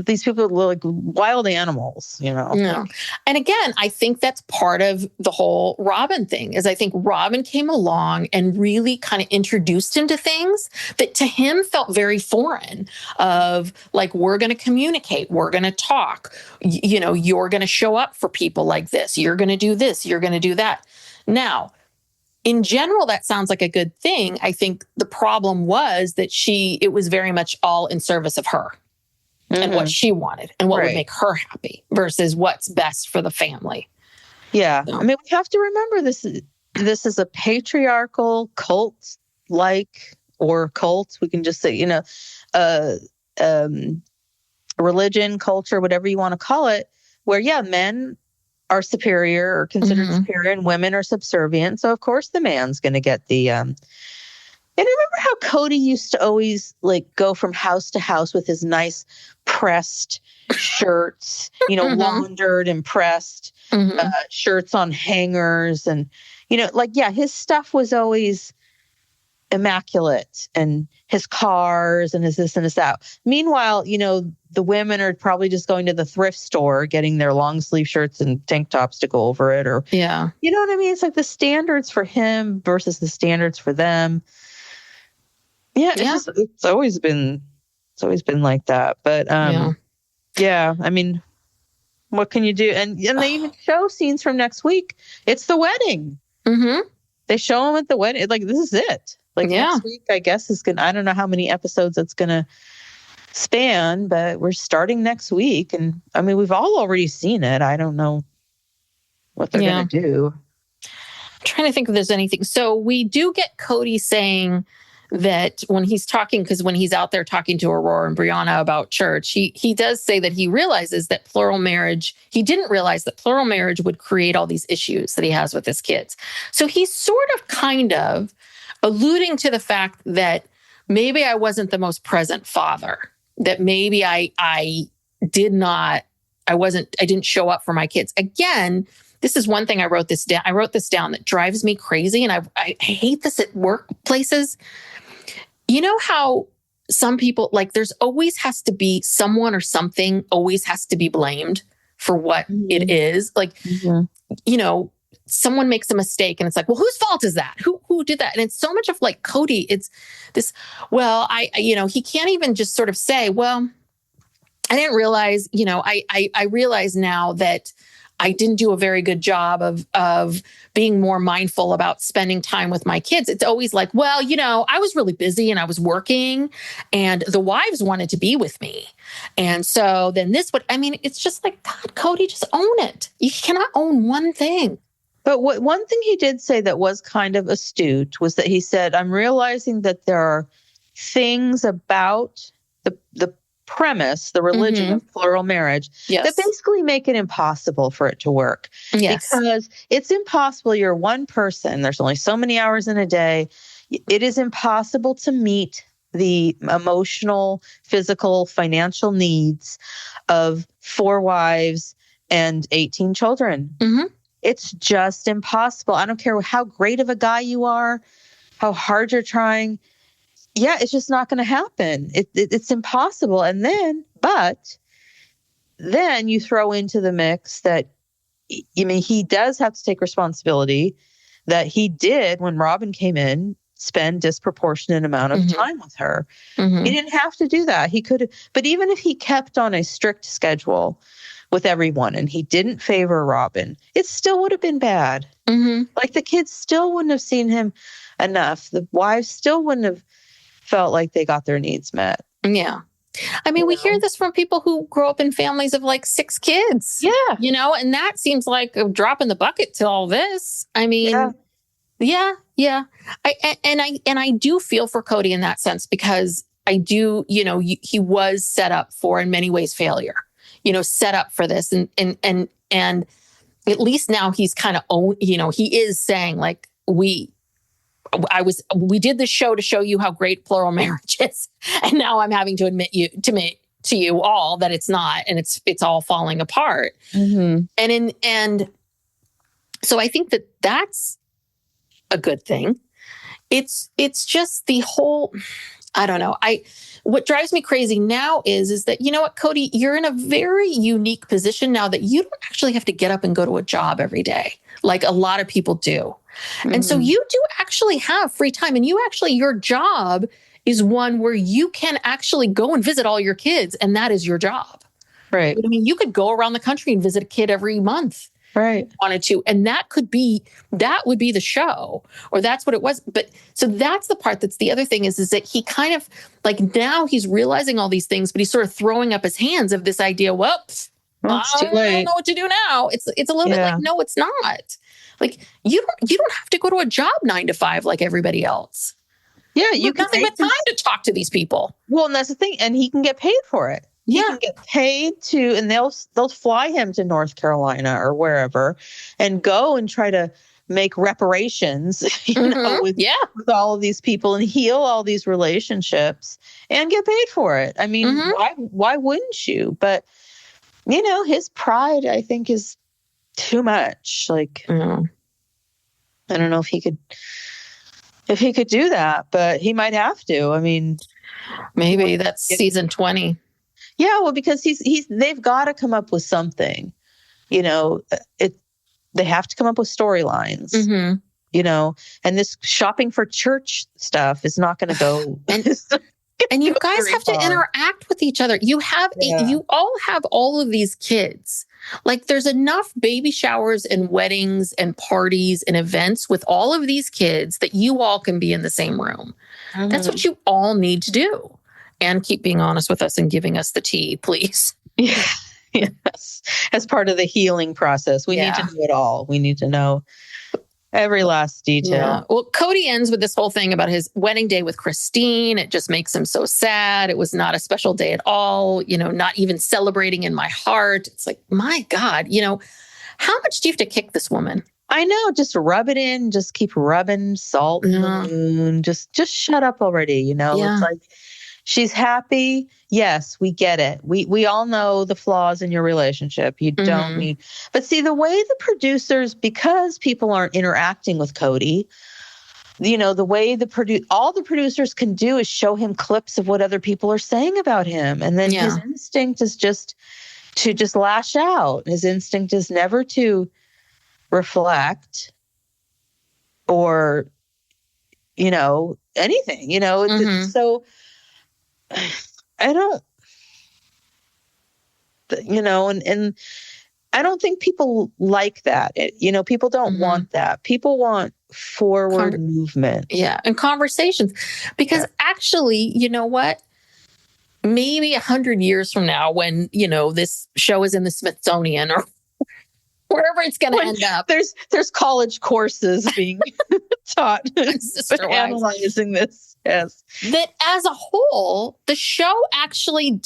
these people are like wild animals, you know? No. And again, I think that's part of the whole Robyn thing is I think Robyn came along and really kind of introduced him to things that to him felt very foreign of like, we're going to communicate, we're going to talk, you know, you're going to show up for people like this. You're going to do this, you're going to do that. Now, in general, that sounds like a good thing. I think the problem was that it was very much all in service of her. And what she wanted and what would make her happy versus what's best for the family. Yeah. So. I mean, we have to remember this is a patriarchal cult we can just say, you know, religion, culture, whatever you want to call it, where, men are superior or considered superior and women are subservient. So, of course, the man's going to get the... And remember how Kody used to always like go from house to house with his nice pressed shirts, you know, laundered and pressed shirts on hangers. And, you know, like, his stuff was always immaculate and his cars and his this and his that. Meanwhile, you know, the women are probably just going to the thrift store, getting their long sleeve shirts and tank tops to go over it. Or, you know what I mean? It's like the standards for him versus the standards for them. It's always been like that. But I mean, what can you do? And they even show scenes from next week. It's the wedding. They show them at the wedding. Like, this is it. Like next week, I guess is gonna. I don't know how many episodes it's gonna span, but we're starting next week. And I mean, we've all already seen it. I don't know what they're gonna do. I'm trying to think if there's anything. So we do get Kody saying that when he's talking, because when he's out there talking to Aurora and Breanna about church, he does say that he realizes that plural marriage, he didn't realize that plural marriage would create all these issues that he has with his kids. So he's sort of kind of alluding to the fact that maybe I wasn't the most present father, that maybe I didn't show up for my kids. Again, this is one thing I wrote this down that drives me crazy. And I hate this at workplaces. You know how some people, like, there's always has to be someone or something always has to be blamed for what it is. Like, you know, someone makes a mistake and it's like, well, whose fault is that? Who did that? And it's so much of like Kody, it's this, well, he can't even just sort of say, well, I didn't realize, you know, I realize now that I didn't do a very good job of being more mindful about spending time with my kids. It's always like, well, you know, I was really busy and I was working and the wives wanted to be with me. And so then it's just like, God, Kody, just own it. You cannot own one thing. But one thing he did say that was kind of astute was that he said, I'm realizing that there are things about the premise, the religion of plural marriage, that basically make it impossible for it to work. Yes. Because it's impossible. You're one person. There's only so many hours in a day. It is impossible to meet the emotional, physical, financial needs of 4 wives and 18 children. Mm-hmm. It's just impossible. I don't care how great of a guy you are, how hard you're trying. Yeah, it's just not going to happen. It's impossible. And then you throw into the mix that, he does have to take responsibility that he did, when Robyn came in, spend disproportionate amount of time with her. He didn't have to do that. He could have, but even if he kept on a strict schedule with everyone and he didn't favor Robyn, it still would have been bad. Like the kids still wouldn't have seen him enough. The wives still wouldn't have felt like they got their needs met. Yeah. I mean, we hear this from people who grow up in families of like 6 kids. Yeah. And that seems like a drop in the bucket to all this. I mean, yeah. I do feel for Kody in that sense, because I do, he was set up for, in many ways, failure, set up for this. And at least now he's kind of, he is saying like, we did this show to show you how great plural marriage is. And now I'm having to admit to you all that it's not, and it's all falling apart. And so I think that that's a good thing. It's just the whole, I don't know. What drives me crazy now is that, you know what, Kody, you're in a very unique position now that you don't actually have to get up and go to a job every day, like a lot of people do. And so you do actually have free time, and your job is one where you can actually go and visit all your kids, and that is your job. Right. I mean, you could go around the country and visit a kid every month. Right. Wanted to. And that would be the show, or that's what it was. But so that's the part that's the other thing is that he kind of like, now he's realizing all these things, but he's sort of throwing up his hands of this idea. Well, it's too I late. don't know what to do now. It's a little bit like, no, it's not. Like you don't have to go to a job 9 to 5 like everybody else. Yeah. You can nothing but time to talk to these people. Well, and that's the thing. And he can get paid for it. He can get paid to, and they'll fly him to North Carolina or wherever and go and try to make reparations, with all of these people and heal all these relationships and get paid for it. I mean, why wouldn't you? But, his pride, I think, is too much. Like, I don't know if he could do that, but he might have to. I mean, maybe that's season 20. Yeah, well, because they've got to come up with something, they have to come up with storylines, and this shopping for church stuff is not going to go. And you guys have to interact with each other. You all have all of these kids. Like there's enough baby showers and weddings and parties and events with all of these kids that you all can be in the same room. That's what you all need to do. And keep being honest with us and giving us the tea, please. Yeah. Yes. As part of the healing process, we need to know it all. We need to know every last detail. Yeah. Well, Kody ends with this whole thing about his wedding day with Christine. It just makes him so sad. It was not a special day at all, not even celebrating in my heart. It's like, my God, how much do you have to kick this woman? I know, just rub it in, just keep rubbing salt in the wound. Just shut up already, It's like, she's happy. Yes, we get it. We all know the flaws in your relationship. You don't need, but see the way the producers, because people aren't interacting with Kody, the way all the producers can do is show him clips of what other people are saying about him. And then his instinct is just to lash out. His instinct is never to reflect or, anything, it's so, I don't, and I don't think people like that. People don't want that. People want forward movement. Yeah. And conversations, because actually, you know what? Maybe 100 years from now when, this show is in the Smithsonian or wherever it's going to end up. There's college courses being taught Sister wives. analyzing this. Yes. That as a whole, the show actually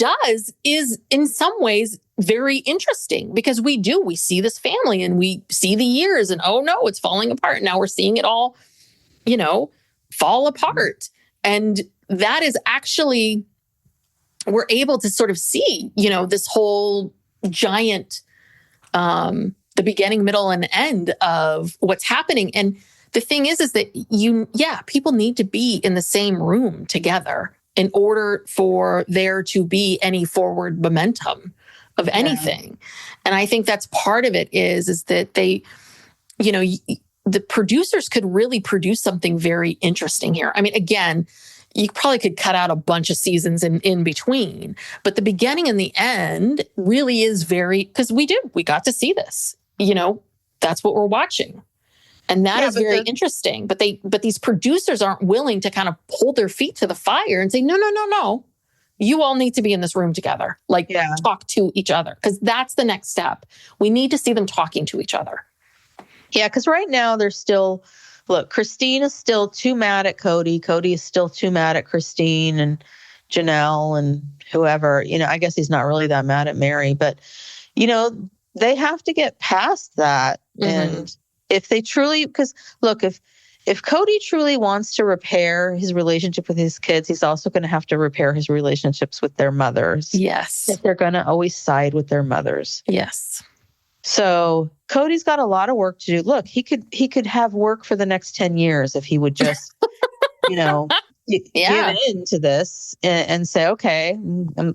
is in some ways very interesting because we see this family and we see the years and, oh no, it's falling apart. Now we're seeing it all, fall apart. And that is actually, we're able to sort of see, this whole giant, the beginning, middle, and end of what's happening. And the thing is that people need to be in the same room together in order for there to be any forward momentum of anything. And I think that's part of it is that they, the producers could really produce something very interesting here. I mean, again, you probably could cut out a bunch of seasons in between, but the beginning and the end really is because we got to see this, that's what we're watching. And that is very interesting. But these producers aren't willing to kind of hold their feet to the fire and say, no. You all need to be in this room together. Talk to each other. Because that's the next step. We need to see them talking to each other. Yeah, because right now they're still, Christine is still too mad at Kody. Kody is still too mad at Christine and Janelle and whoever. I guess he's not really that mad at Meri. But, they have to get past that. Mm-hmm. And if they truly, because look, if Kody truly wants to repair his relationship with his kids, he's also going to have to repair his relationships with their mothers. Yes. If they're going to always side with their mothers. Yes. So Cody's got a lot of work to do. Look, he could have work for the next 10 years if he would just, give in to this and say, okay, I'm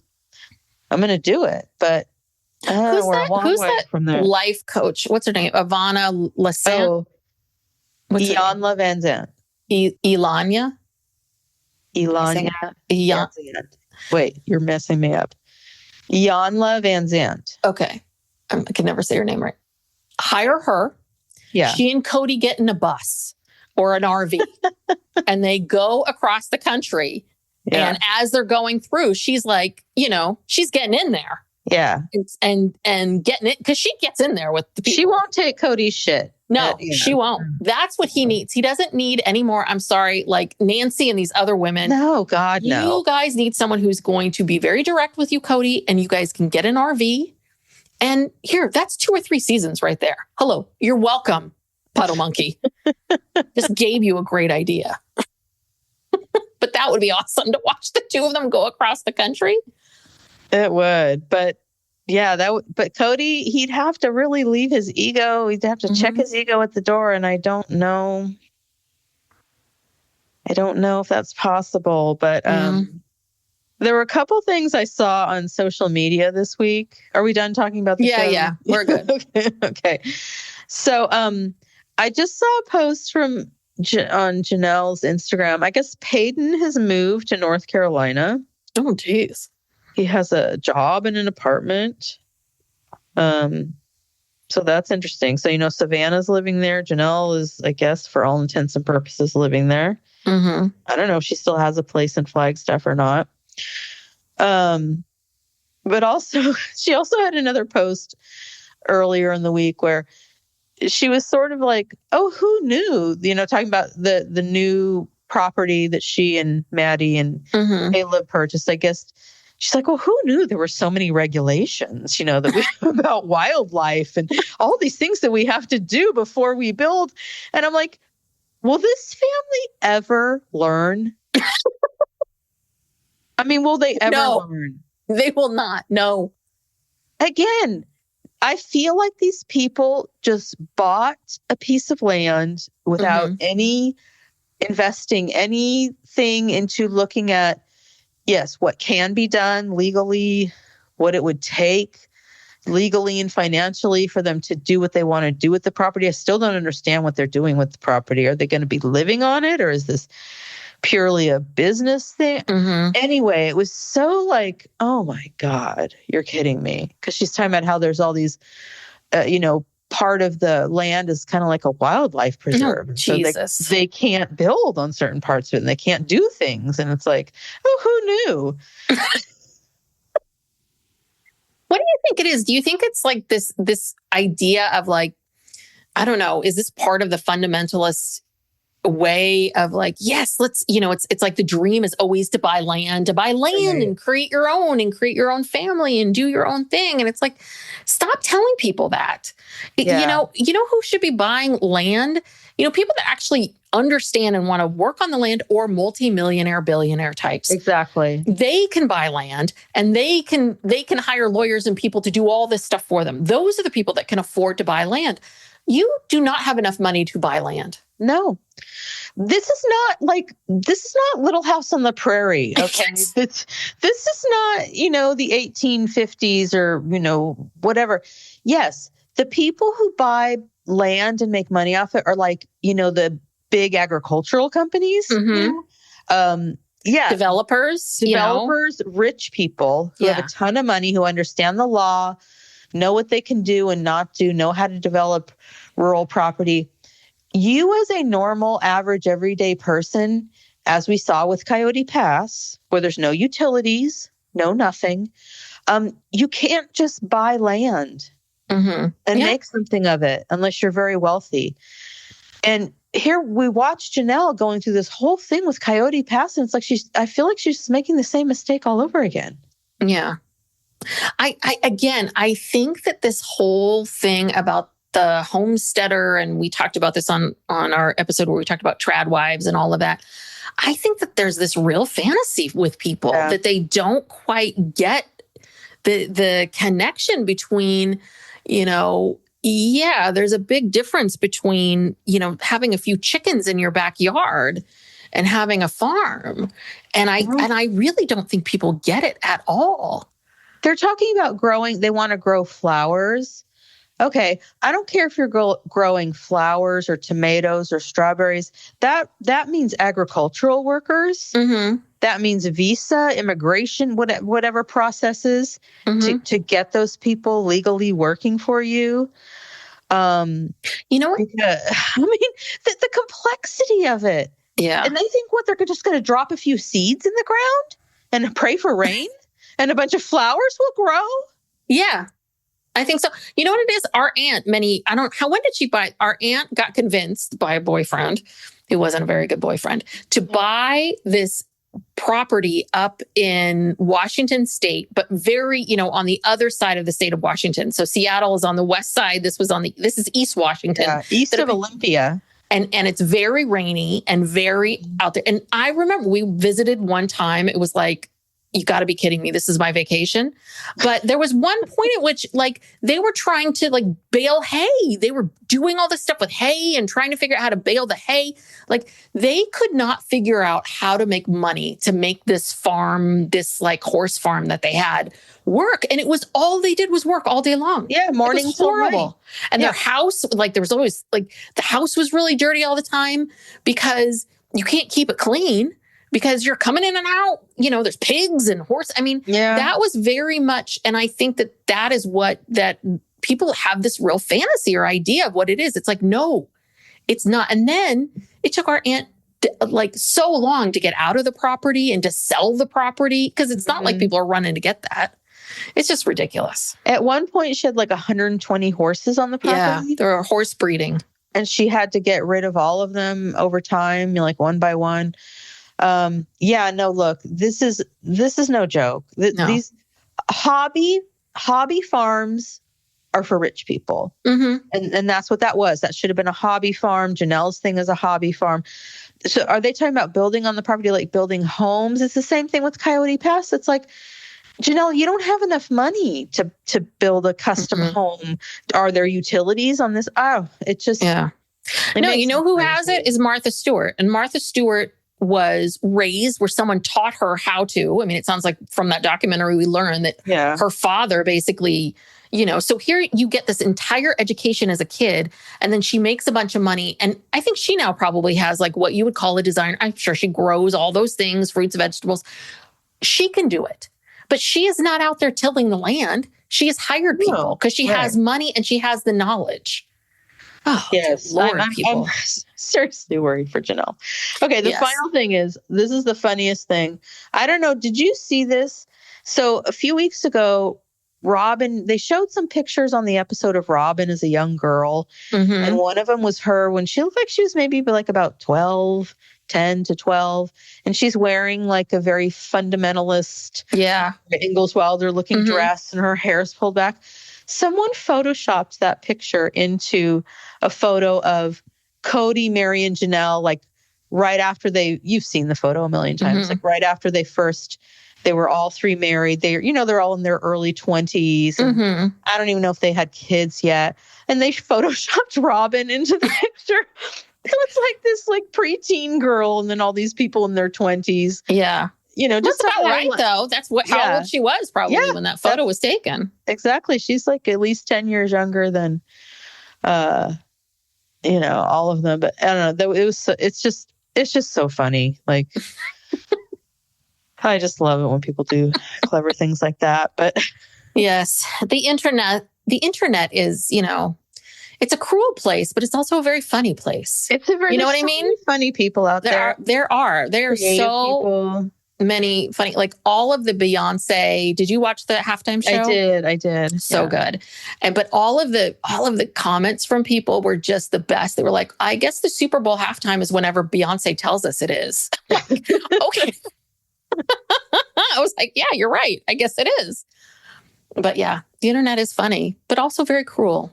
going to do it. But who's we're a long way from there. Life coach? What's her name? Ivana Lasant? Oh, Iyanla Van Zandt. Ilanya? Wait, you're messing me up. Iyanla Van Zandt. Okay. I can never say her name right. Hire her. Yeah. She and Kody get in a bus or an RV and they go across the country. Yeah. And as they're going through, she's like, she's getting in there. Yeah. And getting it because she gets in there with the people. She won't take Kody's shit. No, she won't. That's what he needs. He doesn't need any more. I'm sorry, like Nancy and these other women. No, God, no. You guys need someone who's going to be very direct with you, Kody, and you guys can get an RV. And here, that's 2 or 3 seasons right there. Hello, you're welcome, Puddle Monkey. Just gave you a great idea. But that would be awesome to watch the 2 of them go across the country. It would, but yeah, but Kody, he'd have to really leave his ego. He'd have to check his ego at the door. And I don't know if that's possible, but there were a couple things I saw on social media this week. Are we done talking about the show? Yeah, we're good. Okay. So, I just saw a post from on Janelle's Instagram. I guess Peyton has moved to North Carolina. Oh, geez. He has a job in an apartment. So that's interesting. So, Savannah's living there. Janelle is, I guess, for all intents and purposes, living there. Mm-hmm. I don't know if she still has a place in Flagstaff or not. But also, she also had another post earlier in the week where she was sort of like, oh, who knew? Talking about the new property that she and Maddie and Caleb purchased. I guess she's like, well, who knew there were so many regulations, that we have about wildlife and all these things that we have to do before we build. And I'm like, will this family ever learn? I mean, will they ever learn? They will not. No. Again, I feel like these people just bought a piece of land without any investing anything into looking at, yes, what can be done legally, what it would take legally and financially for them to do what they want to do with the property. I still don't understand what they're doing with the property. Are they going to be living on it, or is this purely a business thing? Anyway, it was so like, oh my God, you're kidding me. Because she's talking about how there's all these, part of the land is kind of like a wildlife preserve. Oh, so Jesus. They can't build on certain parts of it and they can't do things. And it's like, oh, who knew? What do you think it is? Do you think it's like this idea of like, I don't know, is this part of the fundamentalist way of like, yes, let's, it's like the dream is always to buy land and create your own family and do your own thing. And it's like, stop telling people that. Yeah. You know who should be buying land? People that actually understand and want to work on the land, or multimillionaire, billionaire types. Exactly. They can buy land and they can hire lawyers and people to do all this stuff for them. Those are the people that can afford to buy land. You do not have enough money to buy land. No, this is not Little House on the Prairie. Okay. Yes. This is not, the 1850s or, whatever. Yes. The people who buy land and make money off it are like, the big agricultural companies. Mm-hmm. Yeah. Developers, rich people who have a ton of money, who understand the law, know what they can do and not do, know how to develop rural property. You as a normal, average, everyday person, as we saw with Coyote Pass, where there's no utilities, no nothing, you can't just buy land and make something of it unless you're very wealthy. And here we watch Janelle going through this whole thing with Coyote Pass, and it's like I feel like she's making the same mistake all over again. Yeah. I think that this whole thing about the homesteader, and we talked about this on our episode where we talked about trad wives and all of that. I think that there's this real fantasy with people that they don't quite get the connection between, there's a big difference between, having a few chickens in your backyard and having a farm. And I really don't think people get it at all. They're talking about they want to grow flowers. Okay, I don't care if you're growing flowers or tomatoes or strawberries. That means agricultural workers. Mm-hmm. That means visa, immigration, whatever processes to get those people legally working for you. You know what? The complexity of it. Yeah. And they think they're just going to drop a few seeds in the ground and pray for rain and a bunch of flowers will grow. Yeah. I think so. You know what it is? Our aunt, when did she buy? Our aunt got convinced by a boyfriend, who wasn't a very good boyfriend, to buy this property up in Washington State, but very, on the other side of the state of Washington. So Seattle is on the west side. This is East Washington. East of Olympia. And it's very rainy and very out there. And I remember we visited one time. It was like, you got to be kidding me. This is my vacation. But there was one point at which they were trying to bale hay. They were doing all this stuff with hay and trying to figure out how to bale the hay. They could not figure out how to make money to make this farm, this horse farm that they had work. And it was all they did was work all day long. Yeah. Morning. It was horrible. And their house, there was always the house was really dirty all the time because you can't keep it clean. Because you're coming in and out, there's pigs and horse. That was very much, and I think that is that people have this real fantasy or idea of what it is. It's like, no, it's not. And then it took our aunt so long to get out of the property and to sell the property, because it's not like people are running to get that. It's just ridiculous. At one point, she had 120 horses on the property. Yeah, they were horse breeding. And she had to get rid of all of them over time, one by one. Look, this is no joke. No. These hobby farms are for rich people. Mm-hmm. And that's what that was. That should have been a hobby farm. Janelle's thing is a hobby farm. So are they talking about building on the property, building homes? It's the same thing with Coyote Pass. It's like, Janelle, you don't have enough money to build a custom home. Are there utilities on this? Oh, it's just... Yeah. No, you know who has it is Martha Stewart. And Martha Stewart was raised where someone taught her how to. It sounds like from that documentary we learned that her father basically, so here you get this entire education as a kid, and then she makes a bunch of money. And I think she now probably has what you would call a designer. I'm sure she grows all those things, fruits, vegetables. She can do it, but she is not out there tilling the land. She has hired people because she has money and she has the knowledge. Oh, yes. Lord, I'm seriously worried for Janelle. Okay, the final thing is, this is the funniest thing. I don't know, did you see this? So a few weeks ago, Robyn, they showed some pictures on the episode of Robyn as a young girl. And one of them was her when she looked like she was maybe like about 12, 10 to 12. And she's wearing like a very fundamentalist, Ingalls Wilder looking dress, and her hair's pulled back. Someone photoshopped that picture into a photo of Kody, Meri, and Janelle, like right after you've seen the photo a million times, like right after they were all three married. They're all in their early 20s. And I don't even know if they had kids yet. And they photoshopped Robyn into the picture. So it's like this like preteen girl and then all these people in their 20s. Yeah. Just about right though. That's how old she was probably when that photo was taken. Exactly. She's like at least 10 years younger than, all of them. But I don't know. It's just so funny. Like, I just love it when people do clever things like that. But yes, the internet is, it's a cruel place, but it's also a very funny place. It's a very, what I mean? Funny people out there. There are so people. Many funny, like all of the Beyonce. Did you watch the halftime show? I did. So good. But all of the comments from people were just the best. They were like, I guess the Super Bowl halftime is whenever Beyonce tells us it is. Like, okay. I was like, yeah, you're right. I guess it is. But yeah, the internet is funny, but also very cruel.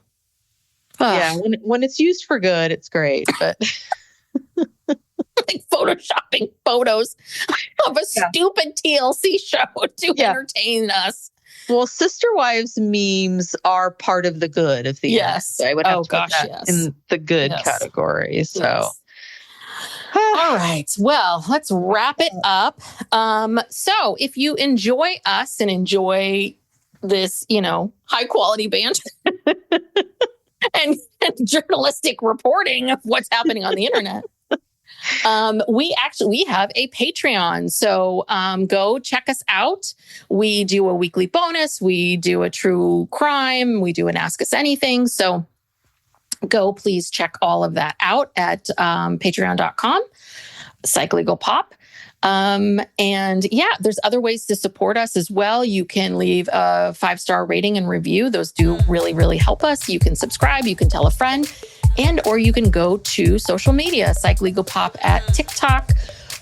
Yeah, when it's used for good, it's great. But like photoshopping photos of a stupid TLC show to entertain us. Well, Sister Wives memes are part of the good of the internet. So I would have to put that in the good category. So. Yes. All right. Well, let's wrap it up. So if you enjoy us and enjoy this, high quality banter and journalistic reporting of what's happening on the internet, we have a Patreon. So go check us out. We do a weekly bonus. We do a true crime. We do an Ask Us Anything. So go please check all of that out at patreon.com, PsychLegalPop. And there's other ways to support us as well. You can leave a 5-star rating and review. Those do really, really help us. You can subscribe, you can tell a friend, or you can go to social media, PsychLegalPop at TikTok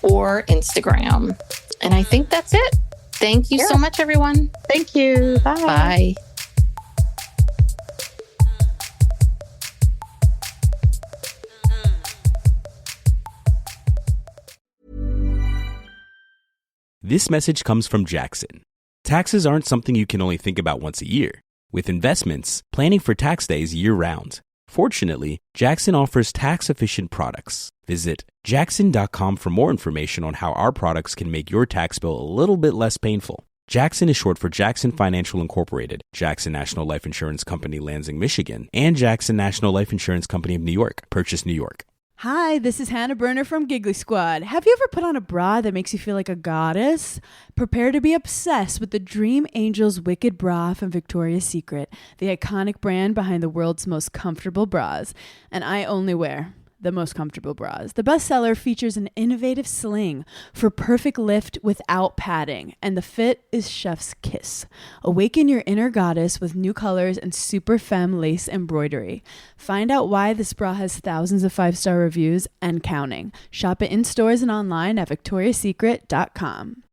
or Instagram. And I think that's it. Thank you so much, everyone. Thank you. Bye. Bye. This message comes from Jackson. Taxes aren't something you can only think about once a year. With investments, planning for tax day is year-round. Fortunately, Jackson offers tax-efficient products. Visit jackson.com for more information on how our products can make your tax bill a little bit less painful. Jackson is short for Jackson Financial Incorporated, Jackson National Life Insurance Company, Lansing, Michigan, and Jackson National Life Insurance Company of New York, Purchase, New York. Hi, this is Hannah Berner from Giggly Squad. Have you ever put on a bra that makes you feel like a goddess? Prepare to be obsessed with the Dream Angels Wicked Bra from Victoria's Secret, the iconic brand behind the world's most comfortable bras. And I only wear the most comfortable bras. The bestseller features an innovative sling for perfect lift without padding, and the fit is chef's kiss. Awaken your inner goddess with new colors and super femme lace embroidery. Find out why this bra has thousands of 5-star reviews and counting. Shop it in stores and online at victoriassecret.com.